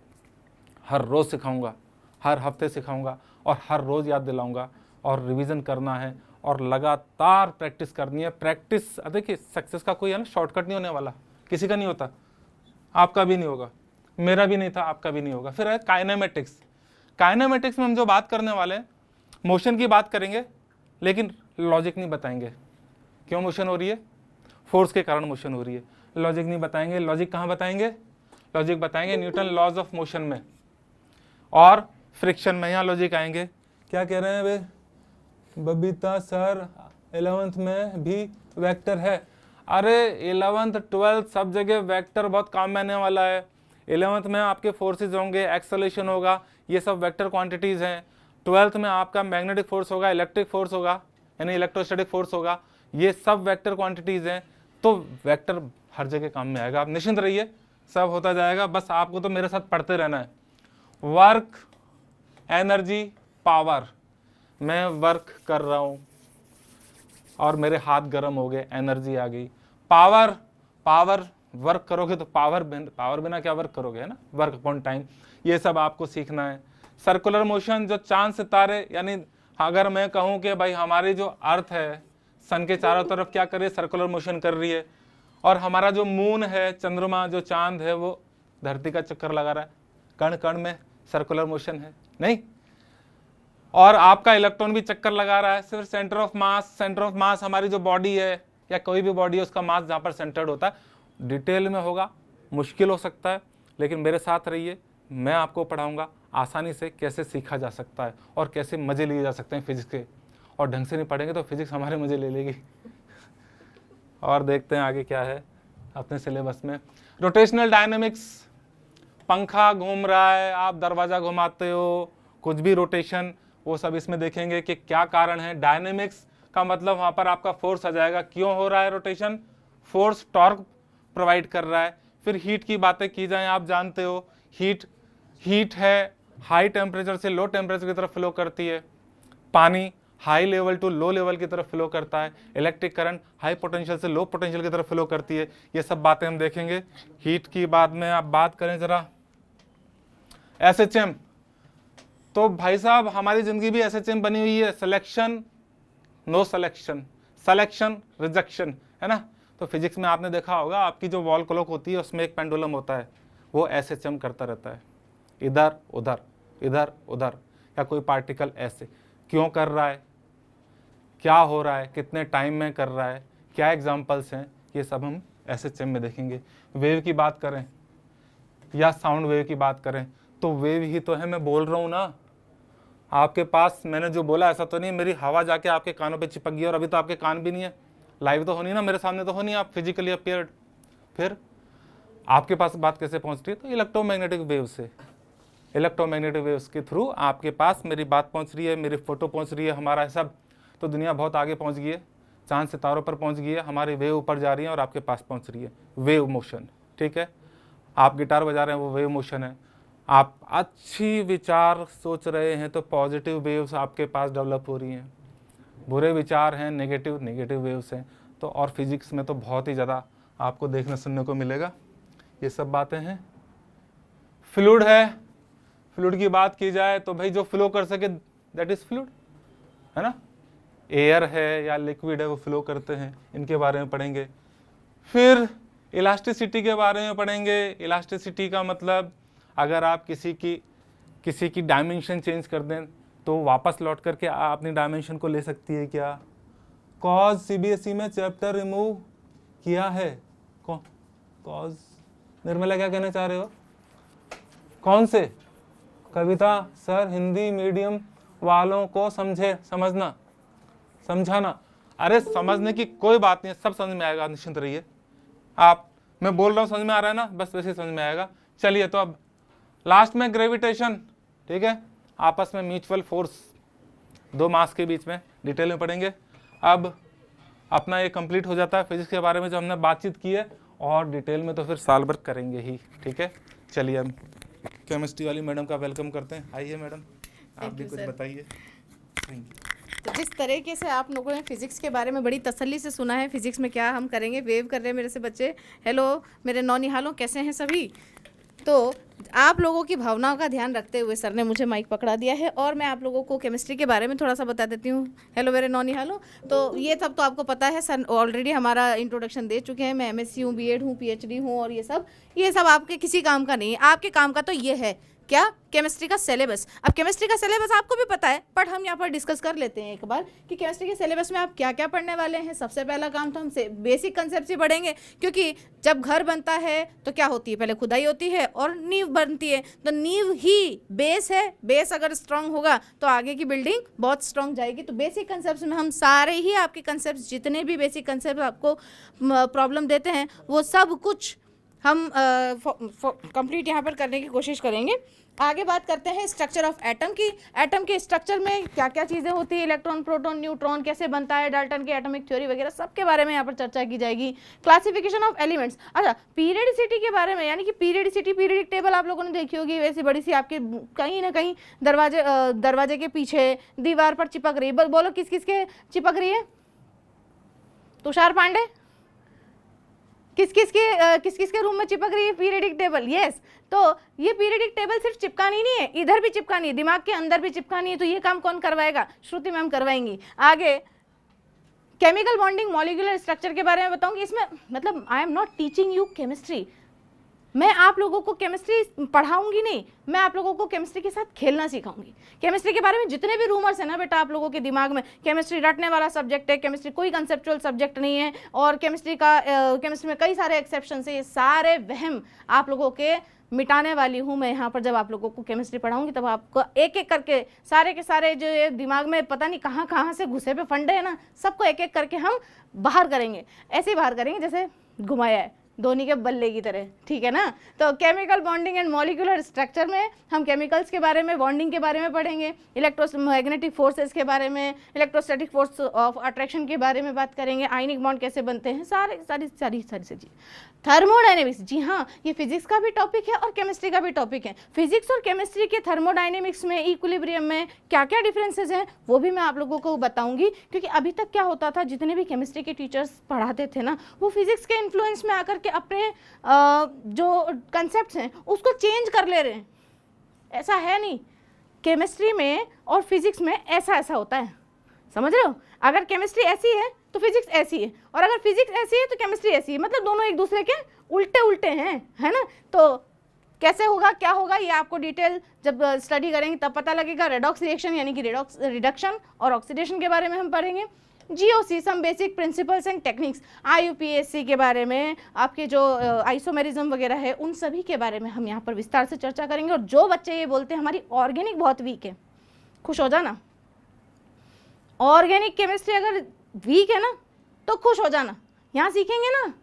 हर रोज़ सिखाऊंगा, हर हफ्ते सिखाऊंगा, और हर रोज़ याद दिलाऊंगा। और रिवीजन करना है और लगातार प्रैक्टिस करनी है। प्रैक्टिस, देखिए सक्सेस का कोई है ना शॉर्टकट नहीं होने वाला, किसी का नहीं होता, आपका भी नहीं होगा, मेरा भी नहीं था, आपका भी नहीं होगा। फिर है काइनेमेटिक्स। काइनेमेटिक्स में हम जो बात करने वाले हैं, मोशन की बात करेंगे, लेकिन लॉजिक नहीं बताएंगे। क्यों मोशन हो रही है? फोर्स के कारण मोशन हो रही है। लॉजिक नहीं बताएंगे। लॉजिक कहाँ बताएंगे? लॉजिक बताएंगे न्यूटन लॉज ऑफ मोशन में और फ्रिक्शन में। यहाँ लॉजिक आएंगे। क्या कह रहे हैं वे बबीता सर, 11th में भी वेक्टर है? अरे 11th 12th सब जगह वेक्टर बहुत काम में आने वाला है। 11th में आपके फोर्सेस होंगे, एक्सेलरेशन होगा, ये सब वेक्टर क्वांटिटीज़ हैं। 12th में आपका मैग्नेटिक फोर्स होगा, इलेक्ट्रिक फोर्स होगा, यानी इलेक्ट्रोस्टैटिक फोर्स होगा, ये सब वेक्टर क्वांटिटीज़ हैं। तो वेक्टर हर जगह काम में आएगा, आप निश्चिंत रहिए, सब होता जाएगा। बस आपको तो मेरे साथ पढ़ते रहना है। Work, energy, power. मैं वर्क कर रहा हूँ और मेरे हाथ गर्म हो गए, एनर्जी आ गई। पावर वर्क करोगे तो पावर बिना क्या वर्क करोगे, है ना, वर्क अपॉन टाइम। ये सब आपको सीखना है। सर्कुलर मोशन, जो चांद सितारे, यानी अगर मैं कहूँ कि भाई हमारी जो अर्थ है सन के चारों तरफ क्या कर रही है, सर्कुलर मोशन कर रही है, और हमारा जो मून है, चंद्रमा, जो चांद है, वो धरती का चक्कर लगा रहा है, कण कण में सर्कुलर मोशन है नहीं। और आपका इलेक्ट्रॉन भी चक्कर लगा रहा है। सिर्फ सेंटर ऑफ मास हमारी जो बॉडी है या कोई भी बॉडी है, उसका मास जहाँ पर सेंटर्ड होता है, डिटेल में होगा, मुश्किल हो सकता है, लेकिन मेरे साथ रहिए, मैं आपको पढ़ाऊँगा आसानी से कैसे सीखा जा सकता है और कैसे मज़े लिए जा सकते हैं फिजिक्स के, और ढंग से नहीं पढ़ेंगे तो फिजिक्स हमारे मज़े ले लेगी। और देखते हैं आगे क्या है अपने सिलेबस में। रोटेशनल डायनामिक्स, पंखा घूम रहा है, आप दरवाज़ा घुमाते हो, कुछ भी रोटेशन, वो सब इसमें देखेंगे कि क्या कारण है। डायनेमिक्स का मतलब वहाँ पर आपका फोर्स आ जाएगा, क्यों हो रहा है रोटेशन, फोर्स टॉर्क प्रोवाइड कर रहा है। फिर हीट की बातें की जाएँ, आप जानते हो हीट है हाई टेम्परेचर से लो टेम्परेचर की तरफ फ्लो करती है, पानी high level to low level की तरफ फ्लो करता है, इलेक्ट्रिक करंट हाई पोटेंशियल से लो पोटेंशियल की तरफ फ्लो करती है। ये सब बातें हम देखेंगे। हीट की बाद में आप बात करें जरा SHM, तो भाई साहब हमारी ज़िंदगी भी SHM बनी हुई है, selection no selection, selection rejection, है ना। तो फिजिक्स में आपने देखा होगा आपकी जो वॉल क्लॉक होती है उसमें एक पेंडुलम होता है, वो SHM करता रहता है, इधर उधर इधर उधर, या कोई पार्टिकल ऐसे क्यों कर रहा है, क्या हो रहा है, कितने टाइम में कर रहा है, क्या एग्जांपल्स हैं, ये सब हम SHM में देखेंगे। वेव की बात करें या साउंड वेव की बात करें तो वेव ही तो है, मैं बोल रहा हूँ ना आपके पास, मैंने जो बोला ऐसा तो नहीं मेरी हवा जाके आपके कानों पे चिपक गई और अभी तो आपके कान भी नहीं है, लाइव तो होनी ना, मेरे सामने तो होनी, आप फिजिकली अपीयर्ड। फिर आपके पास बात कैसे पहुंच रही है, तो इलेक्ट्रोमैग्नेटिक वेव से, इलेक्ट्रोमैग्नेटिक वेव्स के थ्रू आपके पास मेरी बात पहुंच रही है, मेरी फोटो पहुंच रही है, हमारा सब, तो दुनिया बहुत आगे पहुंच गई है, चांद सितारों पर पहुंच गई है, हमारी वेव ऊपर जा रही है और आपके पास पहुंच रही है, वेव मोशन, ठीक है। आप गिटार बजा रहे हैं वो वेव मोशन है, आप अच्छी विचार सोच रहे हैं तो पॉजिटिव वेव्स आपके पास डेवलप हो रही हैं, बुरे विचार हैं नेगेटिव वेव्स हैं। तो और फिजिक्स में तो बहुत ही ज़्यादा आपको देखने सुनने को मिलेगा, ये सब बातें हैं। फ्लूइड है, फ्लूइड की बात की जाए तो भाई जो फ्लो कर सके दैट इज फ्लूइड, है ना। एयर है या लिक्विड है वो फ्लो करते हैं, इनके बारे में पढ़ेंगे। फिर इलास्टिसिटी के बारे में पढ़ेंगे। इलास्टिसिटी का मतलब अगर आप किसी की डायमेंशन चेंज कर दें तो वापस लौट करके अपनी डायमेंशन को ले सकती है क्या। कॉज CBSE में चैप्टर रिमूव किया है, कॉज निर्मला क्या कहना चाह रहे हो, कौन से। कविता सर हिंदी मीडियम वालों को समझाना। अरे समझने की कोई बात नहीं है, सब समझ में आएगा, निश्चिंत रहिए आप, मैं बोल रहा हूँ समझ में आ रहा है ना, बस वैसे ही समझ में आएगा। चलिए तो अब लास्ट में ग्रेविटेशन, ठीक है, आपस में म्यूचुअल फोर्स, दो मास के बीच में, डिटेल में पढ़ेंगे। अब अपना ये कंप्लीट हो जाता है फिजिक्स के बारे में जो हमने बातचीत की है, और डिटेल में तो फिर साल भर करेंगे ही, ठीक है। चलिए हम केमिस्ट्री वाली मैडम का वेलकम करते हैं। आइए मैडम, आप भी कुछ बताइए। Thank you. तो जिस तरीके से आप लोगों ने फिजिक्स के बारे में बड़ी तसल्ली से सुना है, फिजिक्स में क्या हम करेंगे, वेव कर रहे हैं मेरे से बच्चे, हेलो मेरे नौनिहालों, कैसे हैं सभी। तो आप लोगों की भावनाओं का ध्यान रखते हुए सर ने मुझे माइक पकड़ा दिया है और मैं आप लोगों को केमिस्ट्री के बारे में थोड़ा सा बता देती हूँ। हेलो मेरे नौनिहालों, तो ये सब तो आपको पता है, सर ऑलरेडी हमारा इंट्रोडक्शन दे चुके हैं। मैं MSc हूँ, B.Ed हूँ, PhD हूँ, और ये सब आपके किसी काम का नहीं है। आपके काम का तो ये है क्या, केमिस्ट्री का सिलेबस। अब केमिस्ट्री का सिलेबस आपको भी पता है, बट हम यहाँ पर डिस्कस कर लेते हैं एक बार कि केमिस्ट्री के सिलेबस में आप क्या क्या पढ़ने वाले हैं। सबसे पहला काम तो हम बेसिक कंसेप्ट ही पढ़ेंगे, क्योंकि जब घर बनता है तो क्या होती है, पहले खुदाई होती है और नींव बनती है। तो नींव ही बेस है, बेस अगर स्ट्रांग होगा तो आगे की बिल्डिंग बहुत स्ट्रांग जाएगी। तो बेसिक कंसेप्ट में हम सारे ही आपके कंसेप्ट, जितने भी बेसिक कंसेप्ट आपको प्रॉब्लम देते हैं, वो सब कुछ हम कंप्लीट यहाँ पर करने की कोशिश करेंगे। आगे बात करते हैं स्ट्रक्चर ऑफ एटम की। एटम के स्ट्रक्चर में क्या क्या चीज़ें होती है, इलेक्ट्रॉन, प्रोटॉन, न्यूट्रॉन कैसे बनता है, डाल्टन की एटॉमिक थ्योरी वगैरह सब के बारे में यहाँ पर चर्चा की जाएगी। क्लासिफिकेशन ऑफ एलिमेंट्स, अच्छा पीरियडिसिटी के बारे में, यानी कि पीरियडिसिटी, पीरियडिक टेबल आप लोगों ने देखी होगी, वैसी बड़ी सी आपके कहीं ना कहीं दरवाजे के पीछे दीवार पर चिपक रही है। बोलो किस किस के चिपक रही है, तुषार पांडे, किस किस के रूम में चिपक रही है पीरियडिक टेबल। यस, तो ये पीरियडिक टेबल सिर्फ चिपकानी नहीं है, इधर भी चिपकानी है, दिमाग के अंदर भी चिपकानी है। तो ये काम कौन करवाएगा, श्रुति मैम करवाएंगी। आगे केमिकल बॉन्डिंग, मॉलिक्यूलर स्ट्रक्चर के बारे में बताऊंगी। इसमें मतलब I am not teaching you chemistry, मैं आप लोगों को केमिस्ट्री पढ़ाऊंगी नहीं, मैं आप लोगों को केमिस्ट्री के साथ खेलना सिखाऊंगी। केमिस्ट्री के बारे में जितने भी रूमर्स है ना बेटा आप लोगों के दिमाग में, केमिस्ट्री रटने वाला सब्जेक्ट है, केमिस्ट्री कोई कंसेप्चुअल सब्जेक्ट नहीं है, और केमिस्ट्री में कई सारे एक्सेप्शन है, ये सारे वहम आप लोगों के मिटाने वाली हूँ मैं यहाँ पर। जब आप लोगों को केमिस्ट्री पढ़ाऊंगी तब आपको एक एक करके सारे के सारे जो ये दिमाग में पता नहीं कहाँ कहाँ से घुसे पे फंडे हैं ना, सबको एक एक करके हम बाहर करेंगे। ऐसे ही बाहर करेंगे जैसे घुमाया है धोनी के बल्ले की तरह, ठीक है ना। तो chemical bonding and molecular structure में हम केमिकल्स के बारे में, बॉन्डिंग के बारे में पढ़ेंगे, इलेक्ट्रोमैग्नेटिक फोर्सेस के बारे में, इलेक्ट्रोस्टैटिक फोर्स ऑफ अट्रैक्शन के बारे में बात करेंगे, आयनिक बॉन्ड कैसे बनते हैं, सारी चीज़ें। थर्मोडायनेमिक्स, जी हाँ, ये फिजिक्स का भी टॉपिक है और केमिस्ट्री का भी टॉपिक है। फिजिक्स और केमिस्ट्री के थर्मोडायनेमिक्स में, इक्विलिब्रियम में क्या क्या डिफरेंसेस हैं वो भी मैं आप लोगों को बताऊंगी। क्योंकि अभी तक क्या होता था, जितने भी केमिस्ट्री के टीचर्स पढ़ाते थे ना, वो फिजिक्स के इन्फ्लुएंस में आकर के अपने जो कंसेप्ट्स हैं उसको चेंज कर ले रहे हैं। ऐसा है नहीं, केमिस्ट्री में और फिजिक्स में ऐसा होता है, समझ रहे हो। अगर केमिस्ट्री ऐसी है तो फिजिक्स ऐसी है, और अगर फिजिक्स ऐसी है तो केमिस्ट्री ऐसी है, मतलब दोनों एक दूसरे के उल्टे उल्टे हैं, है ना। तो कैसे होगा, क्या होगा, ये आपको डिटेल जब स्टडी करेंगे तब पता लगेगा। रेडॉक्स रिएक्शन यानी कि रिडक्शन और ऑक्सीडेशन के बारे में हम पढ़ेंगे। GOC, some basic principles and techniques, IUPAC के बारे में, आपके जो आइसोमेरिज्म वगैरह है उन सभी के बारे में हम यहाँ पर विस्तार से चर्चा करेंगे। और जो बच्चे ये बोलते हैं हमारी ऑर्गेनिक बहुत वीक है, खुश हो जाना। ऑर्गेनिक केमिस्ट्री अगर वीक है ना तो खुश हो जाना, यहाँ सीखेंगे ना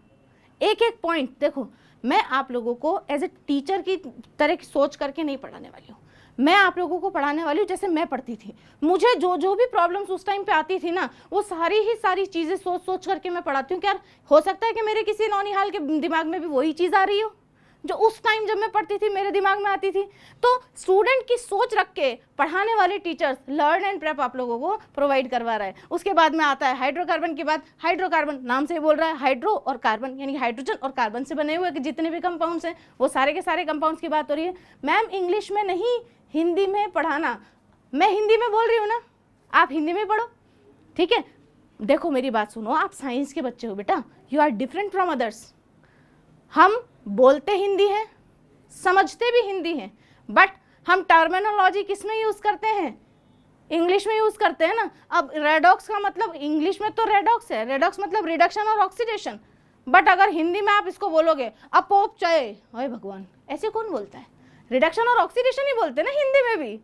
एक एक पॉइंट। देखो, मैं आप लोगों को एज ए टीचर की तरह की सोच करके नहीं पढ़ाने वाली हूँ, मैं आप लोगों को पढ़ाने वाली हूँ जैसे मैं पढ़ती थी। मुझे जो भी प्रॉब्लम्स उस टाइम पे आती थी ना, वो सारी चीज़ें सोच करके मैं पढ़ाती हूँ। क्या हो सकता है कि मेरे किसी नौनिहाल के दिमाग में भी वही चीज़ आ रही हो जो उस टाइम जब मैं पढ़ती थी मेरे दिमाग में आती थी। तो स्टूडेंट की सोच रख के पढ़ाने वाले टीचर्स लर्न एंड प्रेप आप लोगों को प्रोवाइड करवा रहा है। उसके बाद में आता है हाइड्रोकार्बन के बाद, हाइड्रोकार्बन नाम से ही बोल रहा है, हाइड्रो और कार्बन यानी हाइड्रोजन और कार्बन से बने हुए जितने भी कंपाउंड्स हैं वो सारे के सारे कंपाउंड्स की बात हो रही है। मैम इंग्लिश में नहीं, हिंदी में पढ़ाना। मैं हिंदी में बोल रही हूँ ना, आप हिंदी में पढ़ो, ठीक है। देखो मेरी बात सुनो, आप साइंस के बच्चे हो बेटा, you are different from others. हम बोलते हिंदी हैं, समझते भी हिंदी हैं, बट हम टर्मिनोलॉजी किस में यूज़ करते हैं, इंग्लिश में यूज़ करते हैं ना। अब रेडॉक्स का मतलब इंग्लिश में तो रेडॉक्स है, रेडॉक्स मतलब रिडक्शन और ऑक्सीडेशन, बट अगर हिंदी में आप इसको बोलोगे अपौपचय, ओए भगवान, ऐसे कौन बोलता है। रिडक्शन और ऑक्सीडेशन ही बोलते हैं ना हिंदी में भी।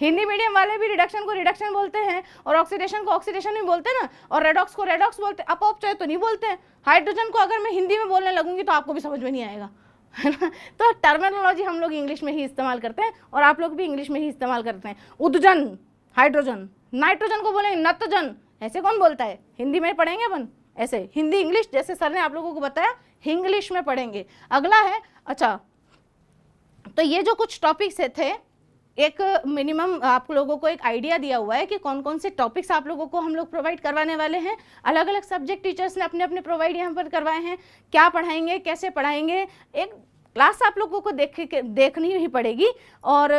हिंदी मीडियम वाले भी रिडक्शन को रिडक्शन बोलते हैं और ऑक्सीडेशन को ऑक्सीडेशन ही बोलते हैं ना, और रेडॉक्स को रेडॉक्स बोलते हैं, अपौपचय तो नहीं बोलते हैं। हाइड्रोजन को अगर मैं हिंदी में बोलने लगूंगी तो आपको भी समझ में नहीं आएगा, है ना। तो टर्मिनोलॉजी हम लोग इंग्लिश में ही इस्तेमाल करते हैं और आप लोग भी इंग्लिश में ही इस्तेमाल करते हैं। उद्जन हाइड्रोजन, नाइट्रोजन को बोलेंगे नत्रजन, ऐसे कौन बोलता है, हिंदी में पढ़ेंगे अपन ऐसे, हिंदी इंग्लिश जैसे सर ने आप लोगों को बताया इंग्लिश में पढ़ेंगे। अगला है, अच्छा तो ये जो कुछ टॉपिक्स थे, एक मिनिमम आप लोगों को एक आइडिया दिया हुआ है कि कौन कौन से टॉपिक्स आप लोगों को हम लोग प्रोवाइड करवाने वाले हैं। अलग अलग सब्जेक्ट टीचर्स ने अपने अपने प्रोवाइड यहाँ पर करवाए हैं। क्या पढ़ाएंगे, कैसे पढ़ाएंगे, एक क्लास आप लोगों को देखनी ही पड़ेगी। और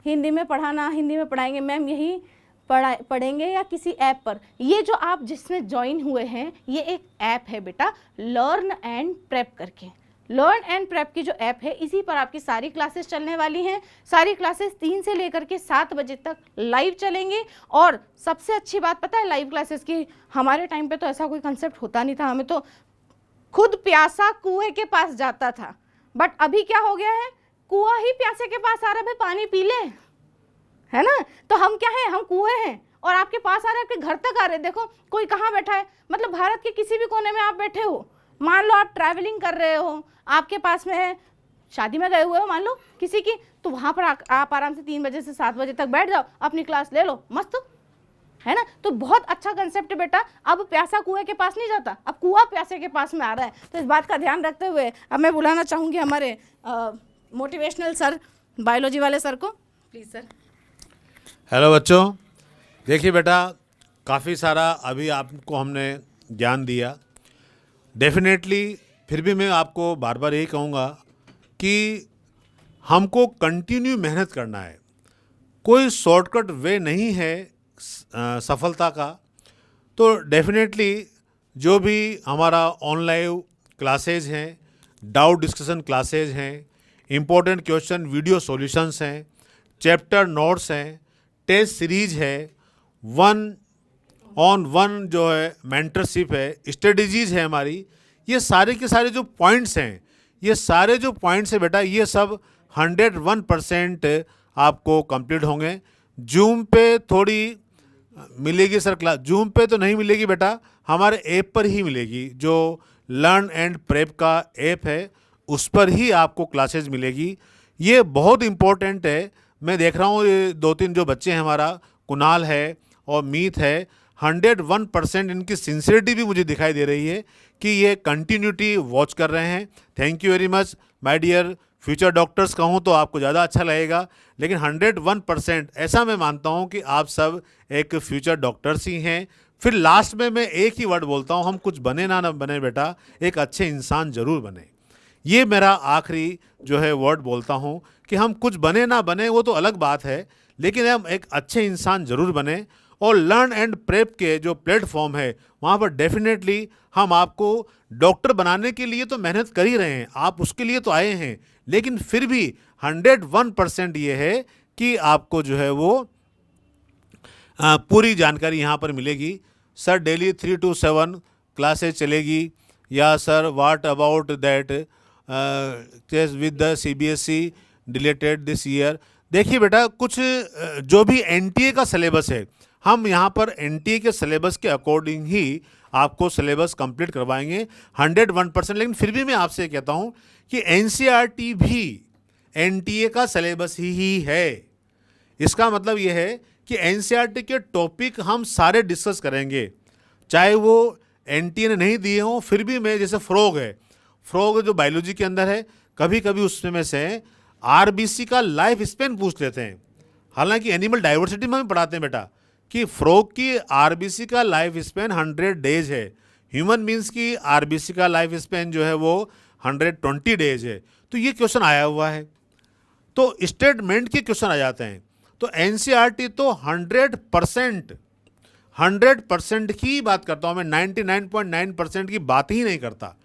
हिंदी में पढ़ाना, हिंदी में पढ़ाएंगे मैम, यही पढ़ेंगे या किसी ऐप पर। ये जो आप जिसमें ज्वाइन हुए हैं ये एक ऐप है बेटा, लर्न एंड प्रेप करके। लर्न एंड प्रेप की जो ऐप है इसी पर आपकी सारी क्लासेस चलने वाली हैं। सारी क्लासेस 3 से लेकर के 7 बजे तक लाइव चलेंगी। और सबसे अच्छी बात पता है लाइव क्लासेस की, हमारे टाइम पे तो ऐसा कोई कंसेप्ट होता नहीं था, हमें तो खुद प्यासा कुएं के पास जाता था। बट अभी क्या हो गया है, कुआं ही प्यासे के पास आ रहा है, पानी पी ले, है ना। तो हम क्या हैं, हम कुएं हैं और आपके पास आ रहे हैं, आपके घर तक आ रहे हैं। देखो कोई कहाँ बैठा है, मतलब भारत के किसी भी कोने में आप बैठे हो, मान लो आप ट्रैवलिंग कर रहे हो, आपके पास में है, शादी में गए हुए हो मान लो किसी की, तो वहाँ पर आप आराम से 3 बजे से 7 बजे तक बैठ जाओ, अपनी क्लास ले लो, मस्त है ना। तो बहुत अच्छा कंसेप्ट है बेटा। अब प्यासा कुएं के पास नहीं जाता, अब कुआं प्यासे के पास में आ रहा है। तो इस बात का ध्यान रखते हुए अब मैं बुलाना चाहूँगी हमारे मोटिवेशनल सर, बायोलॉजी वाले सर को, प्लीज़ सर। हेलो बच्चों, देखिए बेटा, काफ़ी सारा अभी आपको हमने ज्ञान दिया। डेफिनेटली फिर भी मैं आपको बार बार यही कहूँगा कि हमको कंटिन्यू मेहनत करना है। कोई शॉर्टकट वे नहीं है सफलता का। तो डेफिनेटली जो भी हमारा ऑनलाइन क्लासेज हैं, डाउट डिस्कशन क्लासेज हैं, इम्पोर्टेंट क्वेश्चन वीडियो सॉल्यूशंस हैं, चैप्टर नोट्स हैं, टेस्ट सीरीज है, 1-on-1 जो है मेंटरशिप है, स्ट्रेटजीज है हमारी, ये सारे के सारे जो पॉइंट्स हैं ये सारे जो पॉइंट्स है बेटा ये सब 101% आपको कंप्लीट होंगे। जूम पे थोड़ी मिलेगी सर क्लास, जूम पे तो नहीं मिलेगी बेटा, हमारे ऐप पर ही मिलेगी। जो लर्न एंड प्रेप का ऐप है उस पर ही आपको क्लासेस मिलेगी। ये बहुत इम्पोर्टेंट है। मैं देख रहा हूँ ये 2-3 जो बच्चे हैं, हमारा कुणाल है और मीत है, 101% इनकी सिंसियरिटी भी मुझे दिखाई दे रही है कि ये कंटिन्यूटी वॉच कर रहे हैं। Thank you very much my dear future doctors. कहूँ तो आपको ज़्यादा अच्छा लगेगा, लेकिन 101% ऐसा मैं मानता हूँ कि आप सब एक फ्यूचर डॉक्टर्स ही हैं। फिर लास्ट में मैं एक ही वर्ड बोलता हूँ, हम कुछ बने ना बने बेटा, एक अच्छे इंसान ज़रूर बने। ये मेरा आखिरी जो है वर्ड बोलता हूँ कि हम कुछ बने ना बने वो तो अलग बात है, लेकिन हम एक अच्छे इंसान ज़रूर बने। और लर्न एंड प्रेप के जो प्लेटफॉर्म है वहाँ पर डेफिनेटली हम आपको डॉक्टर बनाने के लिए तो मेहनत कर ही रहे हैं, आप उसके लिए तो आए हैं, लेकिन फिर भी 101% ये है कि आपको जो है वो पूरी जानकारी यहाँ पर मिलेगी। सर डेली 3 to 7 क्लासेस चलेगी, या sir what about that test with the CBSE deleted this year. देखिए बेटा, कुछ जो भी NTA का सिलेबस है, हम यहाँ पर NTA के सिलेबस के अकॉर्डिंग ही आपको सिलेबस कंप्लीट करवाएंगे 101%। लेकिन फिर भी मैं आपसे कहता हूँ कि NCERT भी NTA का सिलेबस ही है। इसका मतलब ये है कि NCERT के टॉपिक हम सारे डिस्कस करेंगे, चाहे वो NTA ने नहीं दिए हों। फिर भी मैं, जैसे फ्रॉग है, फ्रॉग जो बायोलॉजी के अंदर है, कभी कभी उसमें से RBC का लाइफ स्पेन पूछ लेते हैं। हालांकि एनिमल डाइवर्सिटी में हम पढ़ाते हैं बेटा कि फ्रॉग की RBC का लाइफ स्पेन 100 डेज है, ह्यूमन मीन्स की RBC का लाइफ स्पेन जो है वो 120 डेज है। तो ये क्वेश्चन आया हुआ है, तो स्टेटमेंट के क्वेश्चन आ जाते हैं। तो NCERT तो 100% की बात करता हूँ मैं, 99.9% की बात ही नहीं करता,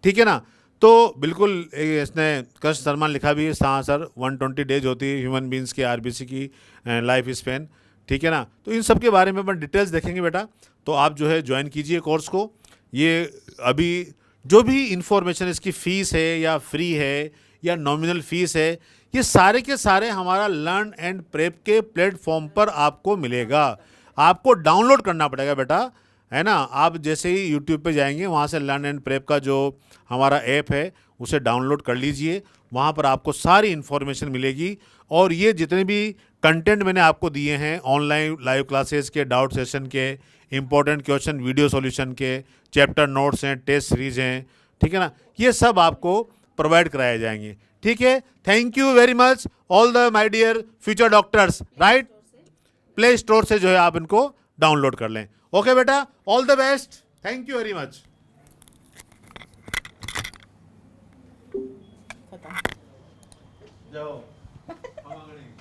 ठीक है ना। तो बिल्कुल इसने कष्ट शर्मा लिखा भी है, हाँ सर 120 डेज होती है ह्यूमन बींग्स की RBC की लाइफ स्पेन, ठीक है ना। तो इन सब के बारे में अपन डिटेल्स देखेंगे बेटा। तो आप जो है ज्वाइन कीजिए कोर्स को। ये अभी जो भी इंफॉर्मेशन, इसकी फ़ीस है या फ्री है या नॉमिनल फ़ीस है, ये सारे के सारे हमारा लर्न एंड प्रेप के प्लेटफॉर्म पर आपको मिलेगा। आपको डाउनलोड करना पड़ेगा बेटा, है ना। आप जैसे ही यूट्यूब पे जाएंगे, वहाँ से लर्न एंड प्रेप का जो हमारा ऐप है उसे डाउनलोड कर लीजिए। वहाँ पर आपको सारी इन्फॉर्मेशन मिलेगी। और ये जितने भी कंटेंट मैंने आपको दिए हैं, ऑनलाइन लाइव क्लासेस के, डाउट सेशन के, इम्पोर्टेंट क्वेश्चन वीडियो सॉल्यूशन के, चैप्टर नोट्स हैं, टेस्ट सीरीज हैं, ठीक है ना, ये सब आपको प्रोवाइड कराए जाएंगे, ठीक है। Thank you very much all the my dear future doctors, right. Play store से जो है आप इनको डाउनलोड कर लें। ओके बेटा, all the best, thank you very much. जाओ।